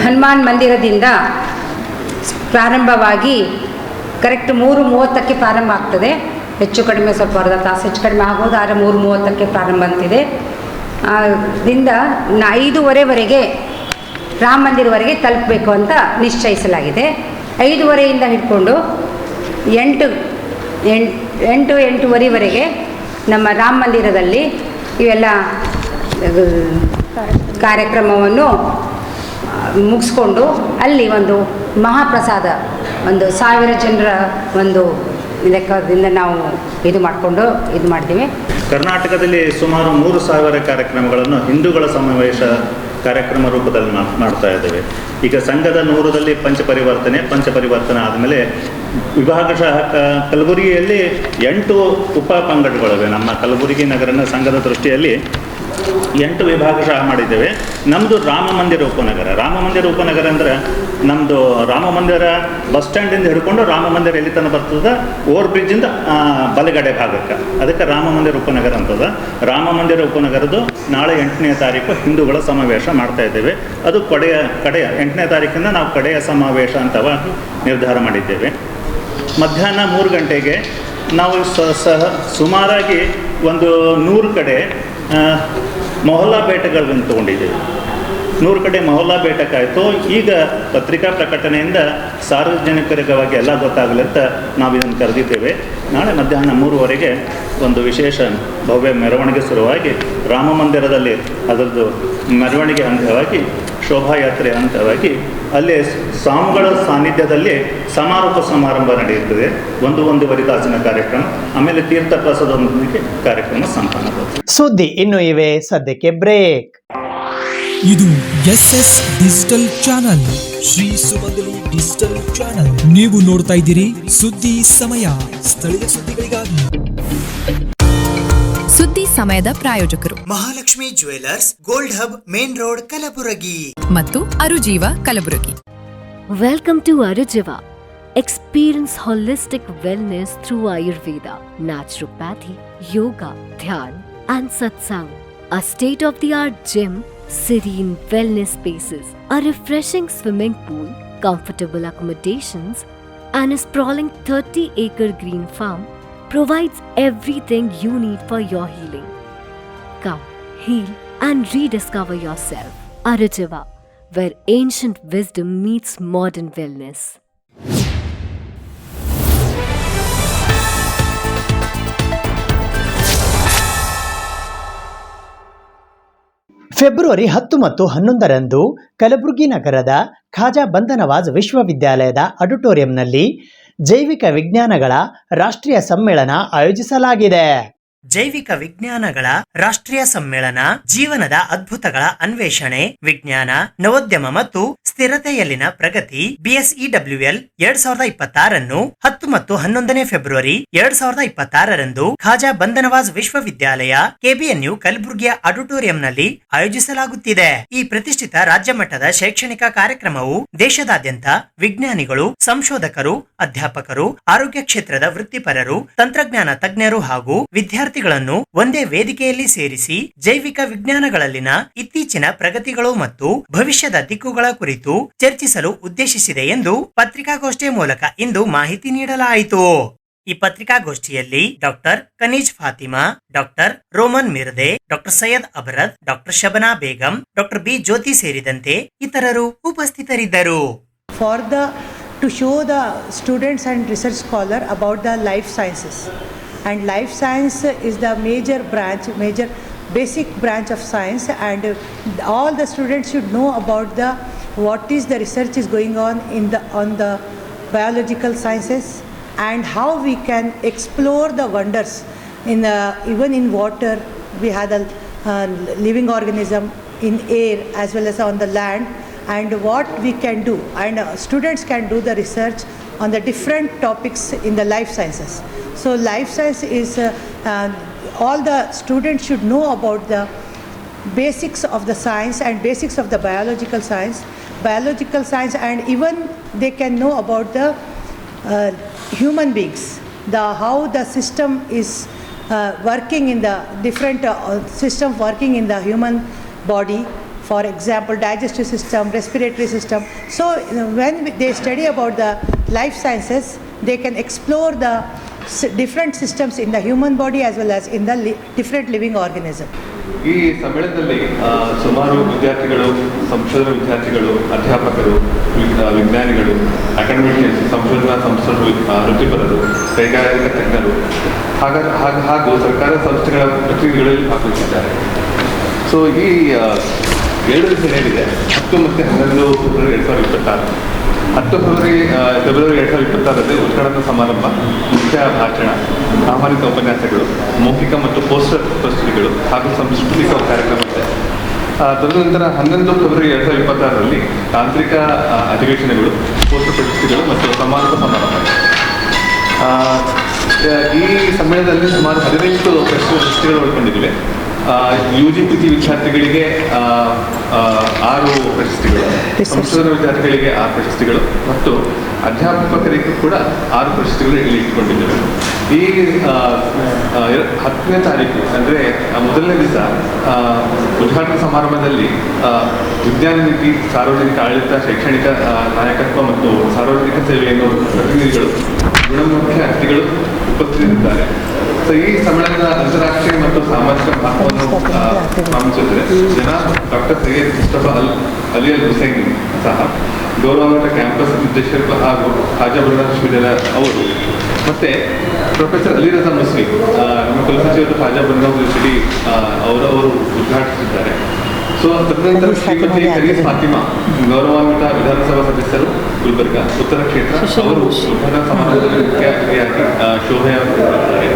ಹನುಮಾನ್ ಮಂದಿರದಿಂದ ಪ್ರಾರಂಭವಾಗಿ ಕರೆಕ್ಟ್ 3:30ಕ್ಕೆ ಪ್ರಾರಂಭ ಆಗ್ತದೆ. ಹೆಚ್ಚು ಕಡಿಮೆ ಸ್ವಲ್ಪ ಅರ್ಧ ತಾಸು ಹೆಚ್ಚು ಕಡಿಮೆ ಆಗ್ಬೋದು, ಆದರೆ 3:30ಕ್ಕೆ ಪ್ರಾರಂಭ ಅಂತಿದೆ. ದಿಂದ 5:30ವರೆಗೆ ರಾಮ ಮಂದಿರವರೆಗೆ ತಲುಪಬೇಕು ಅಂತ ನಿಶ್ಚಯಿಸಲಾಗಿದೆ. 5:30ಯಿಂದ ಹಿಡ್ಕೊಂಡು 8:30ವರೆಗೆ ನಮ್ಮ ರಾಮ ಮಂದಿರದಲ್ಲಿ ಇವೆಲ್ಲ ಕಾರ್ಯಕ್ರಮವನ್ನು ಮುಗಿಸ್ಕೊಂಡು ಅಲ್ಲಿ ಒಂದು ಮಹಾಪ್ರಸಾದ 1,000 ಜನರ ಒಂದು ಲೆಕ್ಕದಿಂದ ನಾವು ಇದು ಮಾಡ್ತೀವಿ. ಕರ್ನಾಟಕದಲ್ಲಿ ಸುಮಾರು 3,000 ಕಾರ್ಯಕ್ರಮಗಳನ್ನು ಹಿಂದೂಗಳ ಸಮಾವೇಶ ಕಾರ್ಯಕ್ರಮ ರೂಪದಲ್ಲಿ ಮಾಡ್ತಾ ಇದ್ದೇವೆ. ಈಗ ಸಂಘದ 100ರಲ್ಲಿ ಪಂಚಪರಿವರ್ತನೆ ಆದಮೇಲೆ ವಿಭಾಗಶಃ ಕಲಬುರಗಿಯಲ್ಲಿ 8 ಉಪ ಪಂಗಡಗಳಿವೆ. ನಮ್ಮ ಕಲಬುರಗಿ ನಗರನ ಸಂಘದ ದೃಷ್ಟಿಯಲ್ಲಿ 8 ವಿಭಾಗಶಃ ಮಾಡಿದ್ದೇವೆ. ನಮ್ಮದು ರಾಮ ಮಂದಿರ ಉಪನಗರ ಅಂದರೆ ನಮ್ಮದು ರಾಮ ಮಂದಿರ ಬಸ್ ಸ್ಟ್ಯಾಂಡಿಂದ ಹಿಡ್ಕೊಂಡು ರಾಮ ಮಂದಿರ ಎಲ್ಲಿ ತನಕ ಬರ್ತದೆ, ಓವರ್ ಬ್ರಿಡ್ಜಿಂದ ಬಲಗಡೆ ಭಾಗಕ್ಕೆ, ಅದಕ್ಕೆ ರಾಮ ಮಂದಿರ ಉಪನಗರ ಅಂತದ. ರಾಮ ಮಂದಿರ ಉಪನಗರದ್ದು ನಾಳೆ 8ನೇ ತಾರೀಕು ಹಿಂದೂಗಳ ಸಮಾವೇಶ ಮಾಡ್ತಾ ಇದ್ದೇವೆ. ಅದು ಕಡೆಯ 8ನೇ ತಾರೀಕಿಂದ ನಾವು ಕಡೆಯ ಸಮಾವೇಶ ಅಂತವಾಗಿ ನಿರ್ಧಾರ ಮಾಡಿದ್ದೇವೆ. ಮಧ್ಯಾಹ್ನ 3 ಗಂಟೆಗೆ ನಾವು ಸುಮಾರಾಗಿ ಒಂದು 100 ಕಡೆ ಮೊಹಲ್ಲಾ ಬೇಟೆಗಳನ್ನು ತೊಗೊಂಡಿದ್ದೇವೆ. 100 ಕಡೆ ಮೊಹಲ್ಲಾ ಬೇಟಕ್ಕಾಯಿತು. ಈಗ ಪತ್ರಿಕಾ ಪ್ರಕಟಣೆಯಿಂದ ಸಾರ್ವಜನಿಕರಿಗಾಗಿ ಎಲ್ಲ ಗೊತ್ತಾಗಲಿ ಅಂತ ನಾವು ಇದನ್ನು ಕರೆದಿದ್ದೇವೆ. ನಾಳೆ ಮಧ್ಯಾಹ್ನ 3:00ವರೆಗೆ ಒಂದು ವಿಶೇಷ ಭವ್ಯ ಮೆರವಣಿಗೆ ಶುರುವಾಗಿ ರಾಮ ಮಂದಿರದಲ್ಲಿ ಅದರದ್ದು ಮೆರವಣಿಗೆ ಅಂಗವಾಗಿ ಶೋಭಾಯಾತ್ರೆ ಹಂತವಾಗಿ ಅಲ್ಲೇ ಸ್ವಾಮಿಗಳ ಸಾನ್ನಿಧ್ಯದಲ್ಲಿ ಸಮಾರೋಪ ಸಮಾರಂಭ ನಡೆಯುತ್ತದೆ. 1-1.5 ತಾಸಿನ ಕಾರ್ಯಕ್ರಮ. ಆಮೇಲೆ ತೀರ್ಥ ಪ್ರಸಾದದೊಂದಿಗೆ ಕಾರ್ಯಕ್ರಮ ಸಂಪನ್ನವಾಗುತ್ತದೆ. ಸುದ್ದಿ ಇನ್ನು ಇವೆ, ಸದ್ಯಕ್ಕೆ ಬ್ರೇಕ್. ಇದು SS ಡಿಜಿಟಲ್ ಚಾನಲ್, ಶ್ರೀ ಸುಮಂಗಲಿ ಡಿಜಿಟಲ್ ಚಾನಲ್. ನೀವು ನೋಡ್ತಾ ಇದ್ದೀರಿ ಸುದ್ದಿ ಸಮಯ, ಸ್ಥಳೀಯ ಸುದ್ದಿಗಳಿಗಾಗಿ. ಸುದ್ದಿ ಸಮಯದ ಪ್ರಾಯೋಜಕರು Mahalakshmi jewellers, gold hub, main road, Kalaburagi ಮತ್ತು ಅರುಜೀವ Kalaburagi. Welcome to Arujiva. Experience holistic wellness through Ayurveda, naturopathy, yoga, dhyan, and satsang. A state-of-the-art gym, serene wellness spaces, a refreshing swimming pool, comfortable accommodations, and a sprawling 30-acre green farm provides everything you need for your healing. Come, heal, and rediscover yourself. Arujiva, where ancient wisdom meets modern wellness. February 10 ಮತ್ತು 11ರಂದು ಕಲಬುರಗಿ ನಗರದ ಖಾಜಾ ಬಂದನವಾಜ್ ವಿಶ್ವವಿದ್ಯಾಲಯದ ಆಡಿಟೋರಿಯಂನಲ್ಲಿ ಜೈವಿಕ ವಿಜ್ಞಾನಗಳ ರಾಷ್ಟ್ರೀಯ ಸಮ್ಮೇಳನ ಆಯೋಜಿಸಲಾಗಿದೆ. ಜೈವಿಕ ವಿಜ್ಞಾನಗಳ ರಾಷ್ಟ್ರೀಯ ಸಮ್ಮೇಳನ ಜೀವನದ ಅದ್ಭುತಗಳ ಅನ್ವೇಷಣೆ, ವಿಜ್ಞಾನ, ನವೋದ್ಯಮ ಮತ್ತು ಸ್ಥಿರತೆಯಲ್ಲಿನ ಪ್ರಗತಿ BSEWL 2026 10 ಮತ್ತು 11ನೇ ಫೆಬ್ರವರಿ 2026 ಖಾಜಾ ಬಂದನವಾಜ್ ವಿಶ್ವವಿದ್ಯಾಲಯ KBNU ಕಲಬುರಗಿಯ ಆಡಿಟೋರಿಯಂನಲ್ಲಿ ಆಯೋಜಿಸಲಾಗುತ್ತಿದೆ. ಈ ಪ್ರತಿಷ್ಠಿತ ರಾಜ್ಯ ಮಟ್ಟದ ಶೈಕ್ಷಣಿಕ ಕಾರ್ಯಕ್ರಮವು ದೇಶದಾದ್ಯಂತ ವಿಜ್ಞಾನಿಗಳು, ಸಂಶೋಧಕರು, ಅಧ್ಯಾಪಕರು, ಆರೋಗ್ಯ ಕ್ಷೇತ್ರದ ವೃತ್ತಿಪರರು, ತಂತ್ರಜ್ಞಾನ ತಜ್ಞರು ಹಾಗೂ ವಿದ್ಯಾರ್ಥಿಗಳನ್ನು ಒಂದೇ ವೇದಿಕೆಯಲ್ಲಿ ಸೇರಿಸಿ ಜೈವಿಕ ವಿಜ್ಞಾನಗಳಲ್ಲಿನ ಇತ್ತೀಚಿನ ಪ್ರಗತಿಗಳು ಮತ್ತು ಭವಿಷ್ಯದ ದಿಕ್ಕುಗಳ ಕುರಿತು ಚರ್ಚಿಸಲು ಉದ್ದೇಶಿಸಿದೆ ಎಂದು ಪತ್ರಿಕಾಗೋಷ್ಠಿಯ ಮೂಲಕ ಇಂದು ಮಾಹಿತಿ ನೀಡಲಾಯಿತು. ಈ ಪತ್ರಿಕಾಗೋಷ್ಠಿಯಲ್ಲಿ doctor Kaneez Fatima, doctor Roman Mirde, doctor Syed Abarad, doctor Shabana Begum, doctor B Jyoti ಸೇರಿದಂತೆ ಇತರರು ಉಪಸ್ಥಿತರಿದ್ದರು. To show the students and research scholar about the life sciences, and life science is the major basic branch of science, and all the students should know about what is the research is going on on the biological sciences, and how we can explore the wonders even in water. We have a living organism in air as well as on the land, and what we can do, and students can do the research on the different topics in the life sciences. So life science is all the students should know about the basics of the science and basics of the biological science, and even they can know about the human beings, how the system is working in the different system working in the human body. For example, digestive system, respiratory system. So when they study about the life sciences, they can explore the different systems in the human body as well as in the different living organism. ಈ ಸಮ್ಮೇಳನದಲ್ಲಿ ಸುಮಾರು ವಿದ್ಯಾರ್ಥಿಗಳು, ಸಂಶೋಧನಾ ವಿದ್ಯಾರ್ಥಿಗಳು, ಅಧ್ಯಾಪಕರು, ವಿಜ್ಞಾನಿಗಳು, academicians, ಸಂಶೋಧನಾ ವೃತ್ತಿಪರರು, ಕೈಗಾರಿಕಾ ತಜ್ಞರು ಹಾಗೂ ಸರ್ಕಾರಿ ಸಂಸ್ಥೆಗಳ ಪ್ರತಿನಿಧಿಗಳಲ್ಲಿ ಭಾಗವಹಿಸಿದ್ದಾರೆ. ಸೊ ಈ 2 ದಿವಸ ಏನಿದೆ 10 ಮತ್ತು 11 ಫೆಬ್ರವರಿ 2026. 10 ಫೆಬ್ರವರಿ 2026ರಲ್ಲಿ ಉದ್ಘಾಟನಾ ಸಮಾರಂಭ, ಮುಖ್ಯ ಭಾಷಣ, ಆಹ್ವಾನಿತ ಉಪನ್ಯಾಸಗಳು, ಮೌಖಿಕ ಮತ್ತು ಪೋಸ್ಟರ್ ಪ್ರಸ್ತುತಿಗಳು ಹಾಗೂ ಸಾಂಸ್ಕೃತಿಕ ಕಾರ್ಯಕ್ರಮ ಇದೆ. ತದನಂತರ 11 ಫೆಬ್ರವರಿ 2026ರಲ್ಲಿ ತಾಂತ್ರಿಕ ಅಧಿವೇಶನಗಳು, ಪೋಸ್ಟರ್ ಪ್ರಶಸ್ತಿಗಳು ಮತ್ತು ಸಮಾರೋಪ ಸಮಾರಂಭ. ಈ ಸಮ್ಮೇಳನದಲ್ಲಿ ಸುಮಾರು 18 ಪ್ರಶಸ್ತಿಗಳು ಒಳಗೊಂಡಿವೆ. UG/PG ವಿದ್ಯಾರ್ಥಿಗಳಿಗೆ 6 ಪ್ರಶಸ್ತಿಗಳು, ಸಂಶೋಧನಾ ವಿದ್ಯಾರ್ಥಿಗಳಿಗೆ 6 ಪ್ರಶಸ್ತಿಗಳು ಮತ್ತು ಅಧ್ಯಾಪಕರಿಗೆ ಕೂಡ 6 ಪ್ರಶಸ್ತಿಗಳು ಇಲ್ಲಿ ಇಟ್ಟುಕೊಂಡಿದ್ದೇವೆ. ಈ 10ನೇ ತಾರೀಕು ಅಂದರೆ ಮೊದಲನೇ ದಿವಸ ಉದ್ಘಾಟನಾ ಸಮಾರಂಭದಲ್ಲಿ ವಿಜ್ಞಾನ ನೀತಿ, ಸಾರ್ವಜನಿಕ ಆಡಳಿತ, ಶೈಕ್ಷಣಿಕ ನಾಯಕತ್ವ ಮತ್ತು ಸಾರ್ವಜನಿಕ ಸೇವೆಯನ್ನು ಪ್ರತಿನಿಧಿಗಳು, ಗುಣಮುಖ್ಯ ಅತಿಥಿಗಳು ಉಪಸ್ಥಿತರಿದ್ದಾರೆ. ಸೊ ಈ ಸಮ್ಮೇಳನದ ಅಂತಾರಾಷ್ಟ್ರೀಯ ಮತ್ತು ಸಾಮಾಜಿಕ ಮಹತ್ವವನ್ನು ಗಮನಿಸುತ್ತದೆ. ಜನಾಬ್ ಡಾಕ್ಟರ್ ಸೈಯದ್ ಮುಸ್ತಫಾ ಅಲಿ ಅಲ್ ಹುಸೈನಿ ಸಹ ಗೌರವಾನ್ವಿತ ಕ್ಯಾಂಪಸ್ ನಿರ್ದೇಶಕರು ಹಾಗೂ ಖಾಜಾ ಬುರ್ಹಾನ್ ವಿಶ್ವವಿದ್ಯಾಲಯ ಅವರು ಮತ್ತೆ ಪ್ರೊಫೆಸರ್ ಅಲಿ ರಜಾ ಮುಸ್ಲಿ, ನಮ್ಮ ಕುಲಸಚಿವರು ಖಾಜಾ ಬುರ್ಹಾನ್ ಯೂನಿವರ್ಸಿಟಿ ಅವರು ಉದ್ಘಾಟಿಸಿದ್ದಾರೆ. ಸೊ ತದನಂತರ ಶ್ರೀಮತಿ ಕರೀಸ್ ಫಾತಿಮಾ, ಗೌರವಾನ್ವಿತ ವಿಧಾನಸಭಾ ಸದಸ್ಯರು, ಗುಲ್ಬರ್ಗ ಉತ್ತರ ಕ್ಷೇತ್ರ, ಅವರು ಉದ್ಘಾಟನಾ ಸಮಾರಂಭದಲ್ಲಿ ಮುಖ್ಯ ಅತಿಥಿಯಾಗಿ ಶೋಭೆಯಾಗಿದ್ದಾರೆ.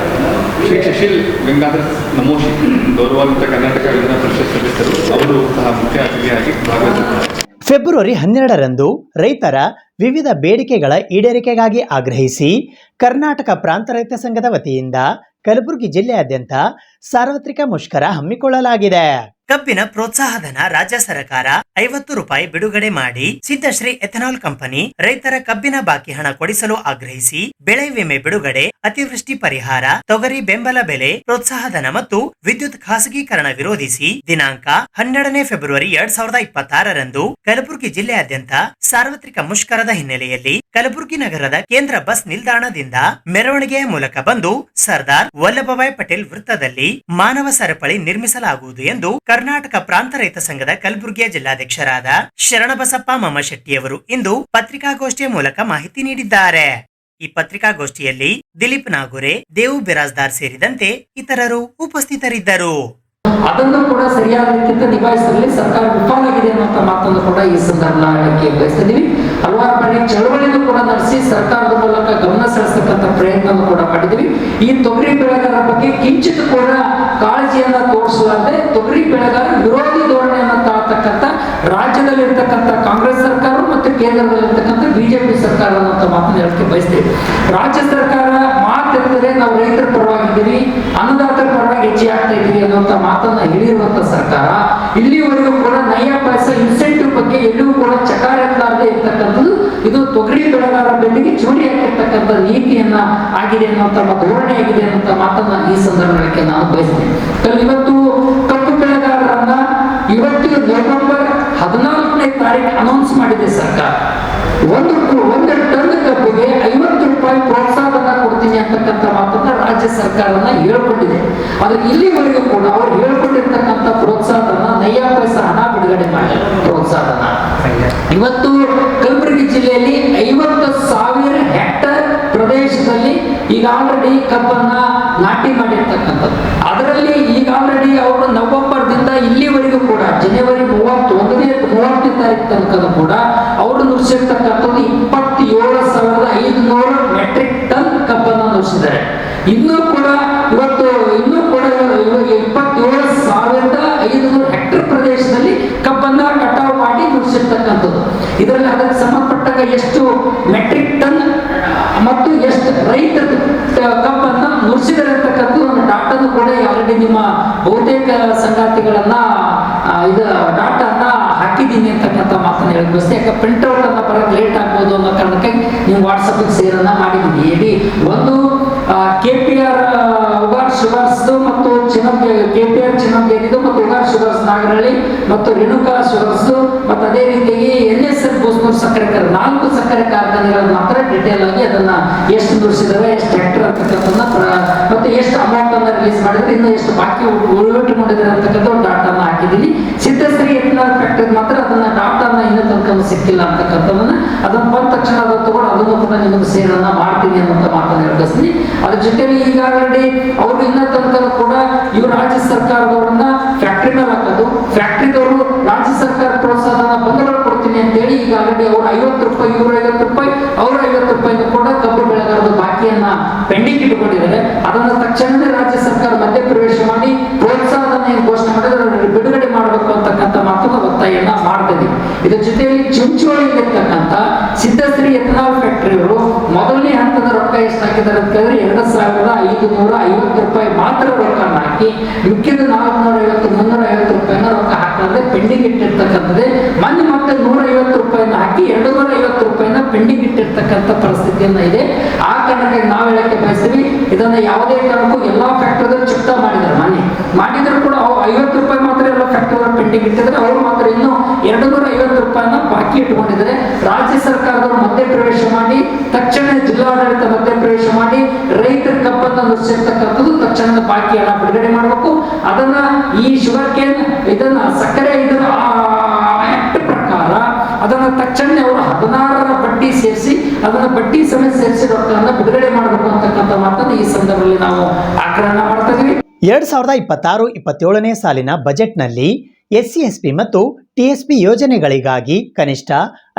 ಶ್ರೀ ಶಶಿಲ್ ಗಂಗಾಧರ್ ನಮೋಶಿ, ಗೌರವಾನ್ವಿತ ಕರ್ನಾಟಕ ವಿಧಾನ ಪರಿಷತ್ ಸದಸ್ಯರು, ಅವರು ಸಹ ಮುಖ್ಯ ಅತಿಥಿಯಾಗಿ ಭಾಗವಹಿಸಿದ್ದಾರೆ. ಫೆಬ್ರವರಿ 12ರಂದು ರೈತರ ವಿವಿಧ ಬೇಡಿಕೆಗಳ ಈಡೇರಿಕೆಗಾಗಿ ಆಗ್ರಹಿಸಿ ಕರ್ನಾಟಕ ಪ್ರಾಂತ ರೈತ ಸಂಘದ ವತಿಯಿಂದ ಕಲಬುರಗಿ ಜಿಲ್ಲೆಯಾದ್ಯಂತ ಸಾರ್ವತ್ರಿಕ ಮುಷ್ಕರ ಹಮ್ಮಿಕೊಳ್ಳಲಾಗಿದೆ. ಕಬ್ಬಿನ ಪ್ರೋತ್ಸಾಹಧನ ರಾಜ್ಯ ಸರ್ಕಾರ 50 ರೂಪಾಯಿ ಬಿಡುಗಡೆ ಮಾಡಿ ಸಿದ್ದಶ್ರೀ ಎಥೆನಾಲ್ ಕಂಪನಿ ರೈತರ ಕಬ್ಬಿನ ಬಾಕಿ ಹಣ ಕೊಡಿಸಲು ಆಗ್ರಹಿಸಿ ಬೆಳೆ ವಿಮೆ ಬಿಡುಗಡೆ, ಅತಿವೃಷ್ಟಿ ಪರಿಹಾರ, ತೊಗರಿ ಬೆಂಬಲ ಬೆಲೆ, ಪ್ರೋತ್ಸಾಹಧನ ಮತ್ತು ವಿದ್ಯುತ್ ಖಾಸಗೀಕರಣ ವಿರೋಧಿಸಿ ದಿನಾಂಕ 12ನೇ ಫೆಬ್ರವರಿ 2026ರಂದು ಕಲಬುರಗಿ ಜಿಲ್ಲೆಯಾದ್ಯಂತ ಸಾರ್ವತ್ರಿಕ ಮುಷ್ಕರದ ಹಿನ್ನೆಲೆಯಲ್ಲಿ ಕಲಬುರಗಿ ನಗರದ ಕೇಂದ್ರ ಬಸ್ ನಿಲ್ದಾಣದಿಂದ ಮೆರವಣಿಗೆಯ ಮೂಲಕ ಬಂದು ಸರ್ದಾರ್ ವಲ್ಲಭಭಾಯ್ ಪಟೇಲ್ ವೃತ್ತದಲ್ಲಿ ಮಾನವ ಸರಪಳಿ ನಿರ್ಮಿಸಲಾಗುವುದು ಎಂದು ಕರ್ನಾಟಕ ಪ್ರಾಂತ ರೈತ ಸಂಘದ ಕಲಬುರಗಿಯ ಜಿಲ್ಲಾಧ್ಯಕ್ಷರಾದ ಶರಣಬಸಪ್ಪ ಮಮ್ಮಶೆಟ್ಟಿಯವರು ಇಂದು ಪತ್ರಿಕಾಗೋಷ್ಠಿಯ ಮೂಲಕ ಮಾಹಿತಿ ನೀಡಿದ್ದಾರೆ. ಈ ಪತ್ರಿಕಾಗೋಷ್ಠಿಯಲ್ಲಿ ದಿಲೀಪ್ ನಾಗುರೆ, ದೇವು ಬಿರಾಜ್ದಾರ್ ಸೇರಿದಂತೆ ಇತರರು ಉಪಸ್ಥಿತರಿದ್ದರು. ಅದನ್ನು ಕೂಡ ಸರಿಯಾದ ರೀತಿಯಿಂದ ನಿಭಾಯಿಸಲು ಸರ್ಕಾರ ವಿಫಲವಾಗಿದೆ ಅನ್ನುವಂಥ ಮಾತನ್ನು ಕೂಡ ಈ ಸಂದರ್ಭದಲ್ಲಿ ಬಯಸ್ತಿದ್ದೀವಿ. ಹಲವಾರು ಬಾರಿ ಚಳವಳಿಯನ್ನು ಕೂಡ ನಡೆಸಿ ಸರ್ಕಾರದ ಮೂಲಕ ಗಮನ ಸೆಳೆಸತಕ್ಕಂಥ ಪ್ರಯತ್ನವನ್ನು ಕೂಡ ಮಾಡಿದ್ದೀವಿ. ಈ ತೊಗರಿ ಬೆಳೆಗಾರರ ಬಗ್ಗೆ ಕಿಂಚಿತ್ ಕೂಡ ಕಾಳಜಿಯನ್ನ ತೋರಿಸಲಾರದೆ ತೊಗರಿ ಬೆಳೆಗಾರ ವಿರೋಧಿ ಧೋರಣೆಯನ್ನು ತಾಳ್ತಕ್ಕಂಥ ರಾಜ್ಯದಲ್ಲಿರ್ತಕ್ಕಂಥ ಕಾಂಗ್ರೆಸ್ ಸರ್ಕಾರ ಮತ್ತು ಕೇಂದ್ರದಲ್ಲಿರ್ತಕ್ಕಂಥ ಬಿಜೆಪಿ ಸರ್ಕಾರ ಅನ್ನುವಂಥ ಮಾತನ್ನು ಹೇಳಕ್ಕೆ ಬಯಸ್ತೇವೆ. ರಾಜ್ಯ ಸರ್ಕಾರ ಮಾತೆಂದರೆ ನಾವು ರೈತರ ಪರವಾಗಿದ್ದೀವಿ, ಅನ್ನದಾತರ ಪರವಾಗಿ ಹೆಚ್ಚೆ ಆಗ್ತಾ ಇದ್ದೀವಿ ಅನ್ನುವಂಥ ಮಾತನ್ನ ಹೇಳಿರುವಂತ ಸರ್ಕಾರ ಇಲ್ಲಿವರೆಗೂ ಕೂಡ ನಯ ಪೈಸಾ ಇನ್ಸೆಂಟಿವ್ ಬಗ್ಗೆ ಎಲ್ಲೂ ಕೂಡ ಚಕಾರ ಎತ್ತಲಾರದೆ ಇರ್ತಕ್ಕಂಥದ್ದು ಇದು ತೊಗರಿ ಬೆಳೆಗಾರರ ಬೆನ್ನಿಗೆ ಚೂರಿ ಹಾಕಿರ್ತಕ್ಕಂಥ ನೀತಿಯನ್ನ ಆಗಿದೆ ಅನ್ನುವಂಥ ಧೋರಣೆ ಆಗಿದೆ ಅನ್ನುವಂಥ ಮಾತನ್ನ ಈ ಸಂದರ್ಭಕ್ಕೆ ನಾನು ಬಯಸ್ತೇನೆ. ಇವತ್ತು ಕಬ್ಬು ಬೆಳೆಗಾರರನ್ನ ಇವತ್ತು ನವೆಂಬರ್ 14ನೇ ತಾರೀಕು ಅನೌನ್ಸ್ ಮಾಡಿದೆ ಸರ್ಕಾರ. ಒಂದು ಟನ್ ಕಬ್ಬಿಗೆ 50 ರೂಪಾಯಿ ಪ್ರೋತ್ಸಾಹನ ಕೊಡ್ತೀನಿ ಅಂತಕ್ಕಂಥ ಮಾತನ್ನ ರಾಜ್ಯ ಸರ್ಕಾರನ ಹೇಳ್ಕೊಂಡಿದೆ. ಆದ್ರೆ ಇಲ್ಲಿವರೆಗೂ ಕೂಡ ಅವರು ಹೇಳ್ಕೊಂಡಿರ್ತಕ್ಕಂಥ ಪ್ರೋತ್ಸಾಹನ ನಯ ಪೈಸಾ ಹಣ ಬಿಡುಗಡೆ ಮಾಡಿಲ್ಲ. ಪ್ರೋತ್ಸಾಹನ ಇವತ್ತು ಕಲಬುರಗಿ ಜಿಲ್ಲೆಯಲ್ಲಿ 50,000 ಹೆಕ್ಟೇರ್ ಪ್ರದೇಶದಲ್ಲಿ ಈಗ ಆಲ್ರೆಡಿ ಕಬ್ಬನ್ನ ನಾಟಿ ಮಾಡಿರ್ತಕ್ಕಂಥದ್ದು. ಅದರಲ್ಲಿ ಈಗ ಆಲ್ರೆಡಿ ಅವರು ನವೆಂಬರ್ದಿಂದ ಇಲ್ಲಿವರೆಗೂ ಕೂಡ ಜನವರಿ 31ನೇ ತಾರೀಕು ತನಕ ಕೂಡ ಅವರು ನುಡಿಸಿರ್ತಕ್ಕಂಥದ್ದು 27,500 ಮೆಟ್ರಿಕ್ ಟನ್ ಕಬ್ಬನ್ನು ನುಡಿಸಿದ್ದಾರೆ. ಇನ್ನೂ ಕೂಡ 27,500 ಹೆಕ್ಟೇರ್ ಪ್ರದೇಶದಲ್ಲಿ ಕಬ್ಬನ್ನ ಕಟಾವು ಮಾಡಿ ನುಡಿಸಿರ್ತಕ್ಕಂಥದ್ದು. ಇದರಲ್ಲಿ ಅದಕ್ಕೆ ಸಂಬಂಧಪಟ್ಟಾಗ ಎಷ್ಟು ಮೆಟ್ರಿಕ್ ಟನ್ ಮತ್ತು ಎಷ್ಟು ರೈತರ ಕಬ್ಬನ್ನ ನುಡಿಸಿದರೆ ಅಂತಕ್ಕಂಥ ಒಂದು ಡಾಟಾನು ಕೂಡ ಆಲ್ರೆಡಿ ನಿಮ್ಮ ಬಹುತೇಕ ಸಂಗಾತಿಗಳನ್ನ ಡಾಟಾನ ಹಾಕಿದ್ದೀನಿ ಅಂತಕ್ಕಂಥ ಮಾತನ್ನ ಹೇಳಿ ಬಯಸ್ತೇನೆ. ಯಾಕೆ ಪ್ರಿಂಟ್ಔಟ್ ಅನ್ನ ಬರೋಕೆ ಲೇಟ್ ಆಗ್ಬೋದು ಅನ್ನೋ ಕಾರಣಕ್ಕೆ ನೀವು ವಾಟ್ಸಪ್ ಸೇರನ್ನ ಮಾಡಿದ್ದೀನಿ. ಒಂದು KPR ಉಗಾರ್ ಶುಗರ್ಸ್ ಮತ್ತು KPR ಚಿನ್ನೋಗಿ ಏನಿದೆ ಮತ್ತು ಉಗಾರ್ ಶುಗರ್ಸ್ ನಾಗರಹಳ್ಳಿ ಮತ್ತು ರೇಣುಕಾ ಶುಗರ್ಸ್ ಮತ್ತು ಅದೇ ರೀತಿಯಾಗಿ NSL ಬೋಸ್ನೂರು ಸಕ್ಕರೆ ಕಾರ್ಖಾನೆ 4 ಸಕ್ಕರೆ ಕಾರ್ಖಾನೆಗಳು ಮಾತ್ರ ಡಿಟೇಲ್ ಆಗಿ ಅದನ್ನ ಎಷ್ಟು ನುಡಿಸಿದ್ದಾರೆ, ಎಷ್ಟು ಹೆಕ್ಟರ್ ಅಂತಕ್ಕಂಥದ್ದನ್ನ ಮತ್ತೆ ಎಷ್ಟು ಅಮೌಂಟ್ ಅನ್ನ ರಿಲೀಸ್ ಮಾಡಿದ್ರೆ, ಇನ್ನು ಎಷ್ಟು ಬಾಕಿ ಉಳಿವಿಟ್ಟುಕೊಂಡಿದ್ದಾರೆ ಅಂತಕ್ಕಂಥ ಡಾಟಾನ ಹಾಕಿದ್ದೀನಿ. ಸಿದ್ಧಶ್ರೀ ಎಥನಾಲ್ ಫ್ಯಾಕ್ಟರಿ ಮಾತ್ರ ಅದನ್ನ ಡಾಟಾನ ಇನ್ನೂ ತನಕ ಸಿಕ್ಕಿಲ್ಲ ಅಂತಕ್ಕಂಥದ್ದನ್ನ ಅದನ್ನ ಬಂದ ತಕ್ಷಣ ಅದನ್ನ ತಗೊಂಡು ಅದನ್ನು ಕೂಡ ನಿಮಗೆ ಸೇರನ್ನ ಮಾಡ್ತೀನಿ ಅನ್ನೋ ಮಾತನ್ನು ಹೇಳ್ತೀನಿ. ಅದ್ರ ಜೊತೆಲಿ ಈಗಾಗಲೇ ಅವರು ಇನ್ನೂ ತನಕ ಕೂಡ ಇವರು ರಾಜ್ಯ ಸರ್ಕಾರದವ್ರನ್ನ ಫ್ಯಾಕ್ಟ್ರಿ ಮೇಲೆ ಹಾಕೋದು, ಫ್ಯಾಕ್ಟ್ರಿದವರು ರಾಜ್ಯ ಸರ್ಕಾರ ಪ್ರೋತ್ಸಾಹನ ಬಂಡವಾಳ ಕೊಡ್ತೀನಿ ಅಂತ ಹೇಳಿ ಈಗಾಗಲೇ ಅವರು 50 ರೂಪಾಯಿ, ಇವರು 50 ರೂಪಾಯಿ, ಅವರು 50 ರೂಪಾಯಿನ ಕೂಡ ಕಬ್ಬು ಬೆಳೆಗಾರರ ಬಾಕಿಯನ್ನ ಪೆಂಡಿಂಗ್ ಇಟ್ಟುಕೊಂಡಿದ್ದಾರೆ. ಅದನ್ನ ತಕ್ಷಣವೇ ರಾಜ್ಯ ಸರ್ಕಾರ ಮಧ್ಯಪ್ರವೇಶ ಮಾಡಿ ಪ್ರೋತ್ಸಾಹನ ಘೋಷಣೆ ಮಾಡಿದ್ರೆ ಬಿಡುಗಡೆ ಮಾಡಬೇಕು ಅಂತಕ್ಕಂಥ ಮಾತನ್ನು ಒತ್ತಾಯನ ಮಾಡ್ತಿದ್ದೀವಿ. ಇದ್ರ ಜೊತೆಯಲ್ಲಿ ಚಿಂಚೋಳಿಯಲ್ಲಿರ್ತಕ್ಕಂಥ ಸಿದ್ಧಶ್ರೀ ಎಥನಾಲ್ ಫ್ಯಾಕ್ಟರಿಯವರು ಮೊದಲನೇ ಹಂತದ ರೊಕ್ಕ ಎಷ್ಟು ಹಾಕಿದ್ದಾರೆ ಅಂತ ಹೇಳಿದ್ರೆ 2550 ರೂಪಾಯಿ ಮಾತ್ರ ರೊಕ್ಕನ ಹಾಕಿ ಮಿಕ್ಕಿದ 450-350 ರೂಪಾಯಿನ ರೊಕ್ಕ ಹಾಕಿದ್ರೆ ಪೆಂಡಿಂಗ್ ಇಟ್ಟಿರ್ತಕ್ಕಂಥದ್ದೇ. ಮೊನ್ನೆ ಮತ್ತೆ 150 ರೂಪಾಯಿನ ಹಾಕಿ 250 ರೂಪಾಯಿನ ಪೆಂಡಿಂಗ್ ಇಟ್ಟಿರ್ತಕ್ಕಂಥ ಪರಿಸ್ಥಿತಿಯನ್ನ ಇದೆ. ಆ ಕಾರಣಕ್ಕಾಗಿ ನಾವು ಹೇಳಕ್ಕೆ ಬಯಸ್ತೀವಿ, ಇದನ್ನ ಯಾವುದೇ ಕಾರಣಕ್ಕೂ ಎಲ್ಲಾ ಫ್ಯಾಕ್ಟರಿಗಳು ಚುಕ್ತಾ ಮಾಡಿದ್ದಾರೆ. ಮಾಡಿದ್ರು ಕೂಡ 50 ರೂಪಾಯಿ ಮಾತ್ರ ಎಲ್ಲ ಫ್ಯಾಕ್ಟರಿ ಪೆಂಡಿಂಗ್ ಇಟ್ಟಿದ್ರೆ, ಅವರು ಮಾತ್ರ ಇನ್ನು 250 ರೂಪಾಯಿನ ಬಾಕಿ ಇಟ್ಟುಕೊಂಡಿದ್ದಾರೆ. ರಾಜ್ಯ ಸರ್ಕಾರದವರು ಮಧ್ಯಪ್ರವೇಶ ಮಾಡಿ ತಕ್ಷಣ ಜಿಲ್ಲಾಡಳಿತ ಮಧ್ಯಪ್ರವೇಶ ಮಾಡಿ ರೈತರ ಕಬ್ಬನ್ನು ನುಡಿಸಿರ್ತಕ್ಕಂಥದ್ದು ತಕ್ಷಣ ಬಾಕಿ ಹಣ ಬಿಡುಗಡೆ ಮಾಡಬೇಕು. ಅದನ್ನ ಈ ಶುಗರ್ ಕೇನ್ ಇದನ್ನ ಸಕ್ಕರೆ ಇದರ ಆಕ್ಟ್ ಪ್ರಕಾರ ಅದನ್ನ ತಕ್ಷಣ ಅವರು 16ರ ಬಡ್ಡಿ ಸೇರಿಸಿ ಅದನ್ನ ಬಡ್ಡಿ ಸಮೇತ ಸೇರಿಸಿ ರೊಕ್ಕವನ್ನು ಬಿಡುಗಡೆ ಮಾಡಬೇಕು ಅಂತಕ್ಕಂಥ ಮಾತನ್ನು ಈ ಸಂದರ್ಭದಲ್ಲಿ ನಾವು ಆಗ್ರಹ ಮಾಡ್ತಾ ಇದೀವಿ. 2026-27ನೇ ಸಾಲಿನ ಬಜೆಟ್ನಲ್ಲಿ SC/ST ಮತ್ತು TSP ಯೋಜನೆಗಳಿಗಾಗಿ ಕನಿಷ್ಠ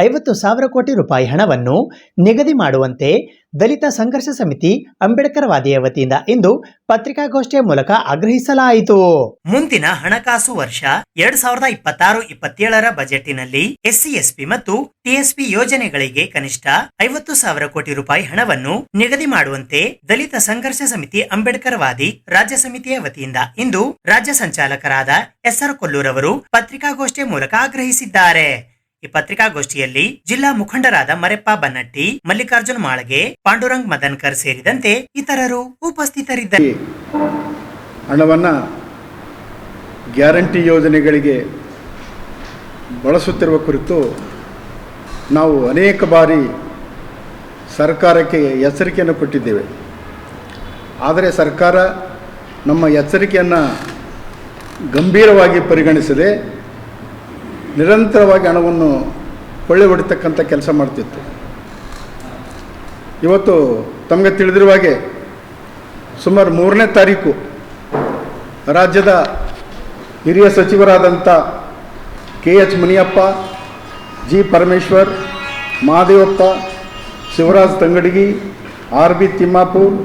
50,000 ಕೋಟಿ ರೂಪಾಯಿ ಹಣವನ್ನು ನಿಗದಿ ಮಾಡುವಂತೆ ದಲಿತ ಸಂಘರ್ಷ ಸಮಿತಿ ಅಂಬೇಡ್ಕರ್ ವಾದಿಯ ವತಿಯಿಂದ ಇಂದು ಪತ್ರಿಕಾಗೋಷ್ಠಿಯ ಮೂಲಕ ಆಗ್ರಹಿಸಲಾಯಿತು. ಮುಂದಿನ ಹಣಕಾಸು ವರ್ಷ 2026-27ರ ಬಜೆಟಿನಲ್ಲಿ SC/ST ಮತ್ತು TSP ಯೋಜನೆಗಳಿಗೆ ಕನಿಷ್ಠ 50,000 ಕೋಟಿ ರೂಪಾಯಿ ಹಣವನ್ನು ನಿಗದಿ ಮಾಡುವಂತೆ ದಲಿತ ಸಂಘರ್ಷ ಸಮಿತಿ ಅಂಬೇಡ್ಕರ್ ವಾದಿ ರಾಜ್ಯ ಸಮಿತಿಯ ವತಿಯಿಂದ ಇಂದು ರಾಜ್ಯ ಸಂಚಾಲಕರಾದ SR ಕೊಲ್ಲೂರ್ ಅವರು ಪತ್ರಿಕಾಗೋಷ್ಠಿಯ ಮೂಲಕ ಆಗ್ರಹಿಸಿದ್ದಾರೆ. ಈ ಪತ್ರಿಕಾಗೋಷ್ಠಿಯಲ್ಲಿ ಜಿಲ್ಲಾ ಮುಖಂಡರಾದ ಮರೆಪ್ಪ ಬನ್ನಟ್ಟಿ, ಮಲ್ಲಿಕಾರ್ಜುನ್ ಮಾಳಗೆ, ಪಾಂಡುರಂಗ್ ಮದನ್ಕರ್ ಸೇರಿದಂತೆ ಇತರರು ಉಪಸ್ಥಿತರಿದ್ದರು. ಹಣವನ್ನು ಗ್ಯಾರಂಟಿ ಯೋಜನೆಗಳಿಗೆ ಬಳಸುತ್ತಿರುವ ಕುರಿತು ನಾವು ಅನೇಕ ಬಾರಿ ಸರ್ಕಾರಕ್ಕೆ ಎಚ್ಚರಿಕೆಯನ್ನು ಕೊಟ್ಟಿದ್ದೇವೆ. ಆದರೆ ಸರ್ಕಾರ ನಮ್ಮ ಎಚ್ಚರಿಕೆಯನ್ನು ಗಂಭೀರವಾಗಿ ಪರಿಗಣಿಸದೆ ನಿರಂತರವಾಗಿ ಹಣವನ್ನು ಕೊಳ್ಳೆ ಹೊಡಿತಕ್ಕಂಥ ಕೆಲಸ ಮಾಡ್ತಿತ್ತು. ಇವತ್ತು ತಮಗೆ ತಿಳಿದಿರುವ ಹಾಗೆ ಸುಮಾರು 3ನೇ ತಾರೀಕು ರಾಜ್ಯದ ಹಿರಿಯ ಸಚಿವರಾದಂಥ KH Muniyappa, G Parameshwar, Mahadevappa, Shivraj Tangadagi, RB Timmapur,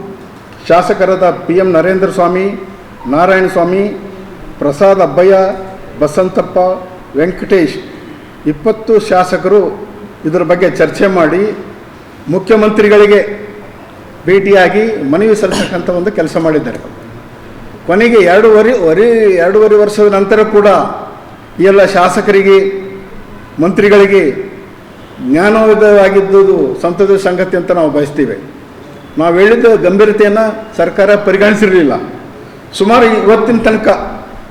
ಶಾಸಕರಾದ PM ನರೇಂದ್ರ ಸ್ವಾಮಿ, ನಾರಾಯಣ ಸ್ವಾಮಿ, ಪ್ರಸಾದ್ ಅಬ್ಬಯ್ಯ, ಬಸಂತಪ್ಪ, ವೆಂಕಟೇಶ್ 20 ಶಾಸಕರು ಇದರ ಬಗ್ಗೆ ಚರ್ಚೆ ಮಾಡಿ ಮುಖ್ಯಮಂತ್ರಿಗಳಿಗೆ ಭೇಟಿಯಾಗಿ ಮನವಿ ಸಲ್ಲಿಸತಕ್ಕಂಥ ಒಂದು ಕೆಲಸ ಮಾಡಿದ್ದಾರೆ. ಕೊನೆಗೆ ಎರಡೂವರೆ ವರ್ಷದ ನಂತರ ಕೂಡ ಈ ಎಲ್ಲ ಶಾಸಕರಿಗೆ, ಮಂತ್ರಿಗಳಿಗೆ ಜ್ಞಾನೋದಯವಾಗಿದ್ದುದು ಸಂತೋಷದ ಸಂಗತಿ ಅಂತ ನಾವು ಬಯಸ್ತೀವಿ. ನಾವು ಹೇಳಿದ ಗಂಭೀರತೆಯನ್ನು ಸರ್ಕಾರ ಪರಿಗಣಿಸಿರಲಿಲ್ಲ. ಸುಮಾರು ಇವತ್ತಿನ ತನಕ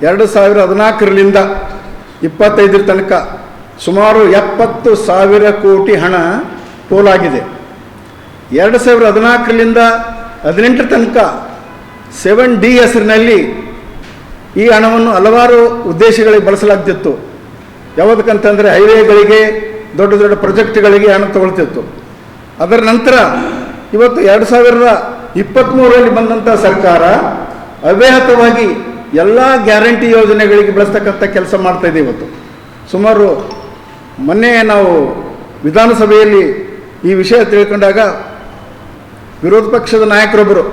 2014ರಿಂದ 25ರ ತನಕ ಸುಮಾರು 70,000 ಕೋಟಿ ಹಣ ಪೋಲಾಗಿದೆ. 2014ರಿಂದ 18ರ ತನಕ 7D ಹೆಸರಿನಲ್ಲಿ ಈ ಹಣವನ್ನು ಹಲವಾರು ಉದ್ದೇಶಗಳಿಗೆ ಬಳಸಲಾಗ್ತಿತ್ತು. ಯಾವುದಕ್ಕಂತಂದರೆ ಹೈವೇಗಳಿಗೆ, ದೊಡ್ಡ ದೊಡ್ಡ ಪ್ರಾಜೆಕ್ಟ್ಗಳಿಗೆ ಹಣ ತಗೊಳ್ತಿತ್ತು. ಅದರ ನಂತರ ಇವತ್ತು 2023ರಲ್ಲಿ ಬಂದಂಥ ಸರ್ಕಾರ ಅವ್ಯಾಹತವಾಗಿ ಎಲ್ಲ ಗ್ಯಾರಂಟಿ ಯೋಜನೆಗಳಿಗೆ ಬಳಸ್ತಕ್ಕಂಥ ಕೆಲಸ ಮಾಡ್ತಾಯಿದೆ. ಇವತ್ತು ಸುಮಾರು ಮೊನ್ನೆ ನಾವು ವಿಧಾನಸಭೆಯಲ್ಲಿ ಈ ವಿಷಯ ತಿಳ್ಕೊಂಡಾಗ ವಿರೋಧ ಪಕ್ಷದ ನಾಯಕರೊಬ್ಬರು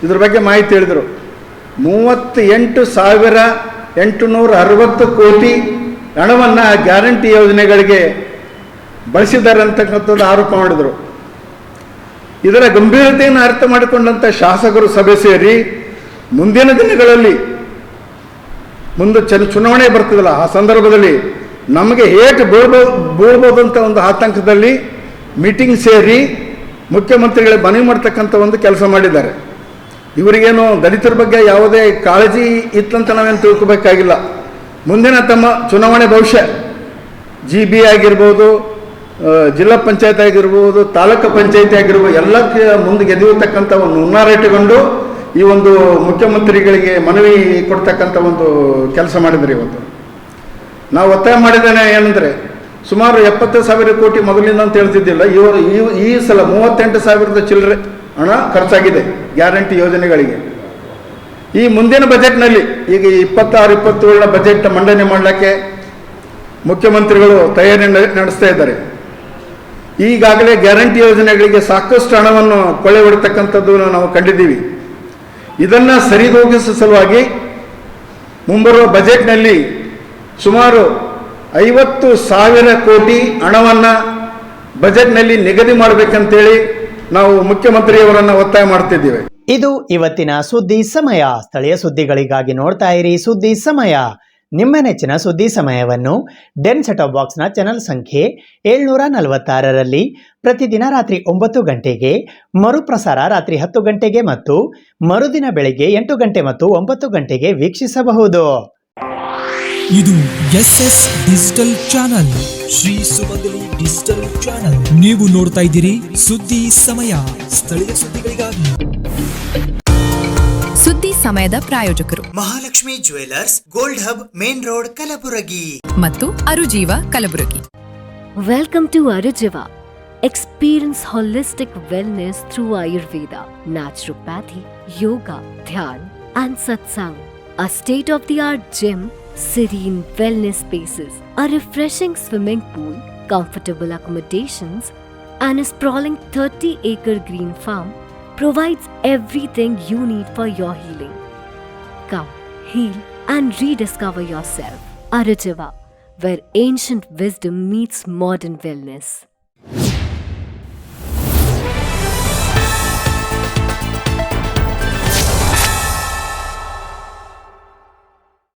ಇದ್ರ ಬಗ್ಗೆ ಮಾಹಿತಿ ಹೇಳಿದರು. 38,860 ಕೋಟಿ ಹಣವನ್ನು ಗ್ಯಾರಂಟಿ ಯೋಜನೆಗಳಿಗೆ ಬಳಸಿದ್ದಾರೆ ಅಂತಕ್ಕಂಥದ್ದು ಆರೋಪ ಮಾಡಿದರು. ಇದರ ಗಂಭೀರತೆಯನ್ನು ಅರ್ಥ ಮಾಡಿಕೊಂಡಂಥ ಶಾಸಕರು ಸಭೆ ಸೇರಿ ಮುಂದಿನ ದಿನಗಳಲ್ಲಿ ಮುಂದೆ ಚುನಾವಣೆ ಬರ್ತದಲ್ಲ, ಆ ಸಂದರ್ಭದಲ್ಲಿ ನಮಗೆ ಏಟು ಬೀಳ್ಬೋದಂಥ ಒಂದು ಆತಂಕದಲ್ಲಿ ಮೀಟಿಂಗ್ ಸೇರಿ ಮುಖ್ಯಮಂತ್ರಿಗಳಿಗೆ ಮನವಿ ಮಾಡ್ತಕ್ಕಂಥ ಒಂದು ಕೆಲಸ ಮಾಡಿದ್ದಾರೆ. ಇವರಿಗೇನು ದಲಿತರ ಬಗ್ಗೆ ಯಾವುದೇ ಕಾಳಜಿ ಇತ್ತಂತ ನಾವೇನು ತಿಳ್ಕೊಬೇಕಾಗಿಲ್ಲ. ಮುಂದಿನ ತಮ್ಮ ಚುನಾವಣೆ ಭವಿಷ್ಯ GB ಆಗಿರ್ಬೋದು, ಜಿಲ್ಲಾ ಪಂಚಾಯತ್ ಆಗಿರ್ಬೋದು, ತಾಲೂಕು ಪಂಚಾಯತಿ ಆಗಿರ್ಬೋದು, ಎಲ್ಲಕ್ಕೆ ಮುಂದೆ ಗೆದಿಯತಕ್ಕಂಥ ಒಂದು ಹುನ್ನಾರ ಇಟ್ಟುಕೊಂಡು ಈ ಒಂದು ಮುಖ್ಯಮಂತ್ರಿಗಳಿಗೆ ಮನವಿ ಕೊಡ್ತಕ್ಕಂಥ ಒಂದು ಕೆಲಸ ಮಾಡಿದರೆ ಇವತ್ತು ನಾವು ಒತ್ತಾಯ ಮಾಡಿದ್ದೇನೆ ಏನಂದರೆ, ಸುಮಾರು 70,000 ಕೋಟಿ ಮೊದಲಿಂದ ಅಂತ ಹೇಳ್ತಿದ್ದಿಲ್ಲ, ಇವರು ಈ ಸಲ 38,000 ಚಿಲ್ಲರೆ ಹಣ ಖರ್ಚಾಗಿದೆ ಗ್ಯಾರಂಟಿ ಯೋಜನೆಗಳಿಗೆ. ಈ ಮುಂದಿನ ಬಜೆಟ್ನಲ್ಲಿ ಈಗ 26-27 ಬಜೆಟ್ ಮಂಡನೆ ಮಾಡಲಿಕ್ಕೆ ಮುಖ್ಯಮಂತ್ರಿಗಳು ತಯಾರಿ ನಡೆಸ್ತಾ ಇದ್ದಾರೆ. ಈಗಾಗಲೇ ಗ್ಯಾರಂಟಿ ಯೋಜನೆಗಳಿಗೆ ಸಾಕಷ್ಟು ಹಣವನ್ನು ಕೊಳ್ಳೆ ಹೊಡತಕ್ಕಂಥದ್ದು ನಾವು ಕಂಡಿದ್ದೀವಿ. ಇದನ್ನು ಸರಿದೂಗಿಸುವ ಸಲುವಾಗಿ ಮುಂಬರುವ ಬಜೆಟ್ನಲ್ಲಿ ಸುಮಾರು 50,000 ಕೋಟಿ ಹಣವನ್ನು ಬಜೆಟ್ನಲ್ಲಿ ನಿಗದಿ ಮಾಡಬೇಕಂತೇಳಿ ನಾವು ಮುಖ್ಯಮಂತ್ರಿಯವರನ್ನು ಒತ್ತಾಯ ಮಾಡ್ತಿದ್ದೀವಿ. ಇದು ಇವತ್ತಿನ ಸುದ್ದಿ ಸಮಯ. ಸ್ಥಳೀಯ ಸುದ್ದಿಗಳಿಗಾಗಿ ನೋಡ್ತಾ ಇರಿ ಸುದ್ದಿ ಸಮಯ. ನಿಮ್ಮ ನೆಚ್ಚಿನ ಸುದ್ದಿ ಸಮಯವನ್ನು ಡೆನ್ ಸೆಟಪ್ ಬಾಕ್ಸ್ನ ಚಾನಲ್ ಸಂಖ್ಯೆ 746ರಲ್ಲಿ ಪ್ರತಿದಿನ ರಾತ್ರಿ 9 ಗಂಟೆಗೆ, ಮರುಪ್ರಸಾರ ರಾತ್ರಿ 10 ಗಂಟೆಗೆ ಮತ್ತು ಮರುದಿನ ಬೆಳಗ್ಗೆ 8 ಗಂಟೆ ಮತ್ತು 9 ಗಂಟೆಗೆ ವೀಕ್ಷಿಸಬಹುದು. ಇದು SS ಡಿಜಿಟಲ್ ಚಾನಲ್, ಶ್ರೀ ಸುಮಂಗಲಿ ಡಿಜಿಟಲ್ ಚಾನಲ್. ನೀವು ನೋಡ್ತಾ ಇದ್ದೀರಿ ಸುದ್ದಿ ಸಮಯ, ಸ್ಥಳೀಯ ಸುದ್ದಿಗಳಿಗಾಗಿ. ಸುದ್ದಿ ಸಮಯದ ಪ್ರಾಯೋಜಕರು Mahalakshmi jewellers, gold hub, main road, Kalaburagi ಮತ್ತು ಅರುಜೀವ Kalaburagi. Welcome to Arujiva. Experience holistic wellness through Ayurveda, naturopathy, yoga, dhyan, and satsang. A state-of-the-art gym, serene wellness spaces, a refreshing swimming pool, comfortable accommodations, and a sprawling 30-acre green farm provides everything you need for your healing. Come, heal, and rediscover yourself. Arujiva, where ancient wisdom meets modern wellness.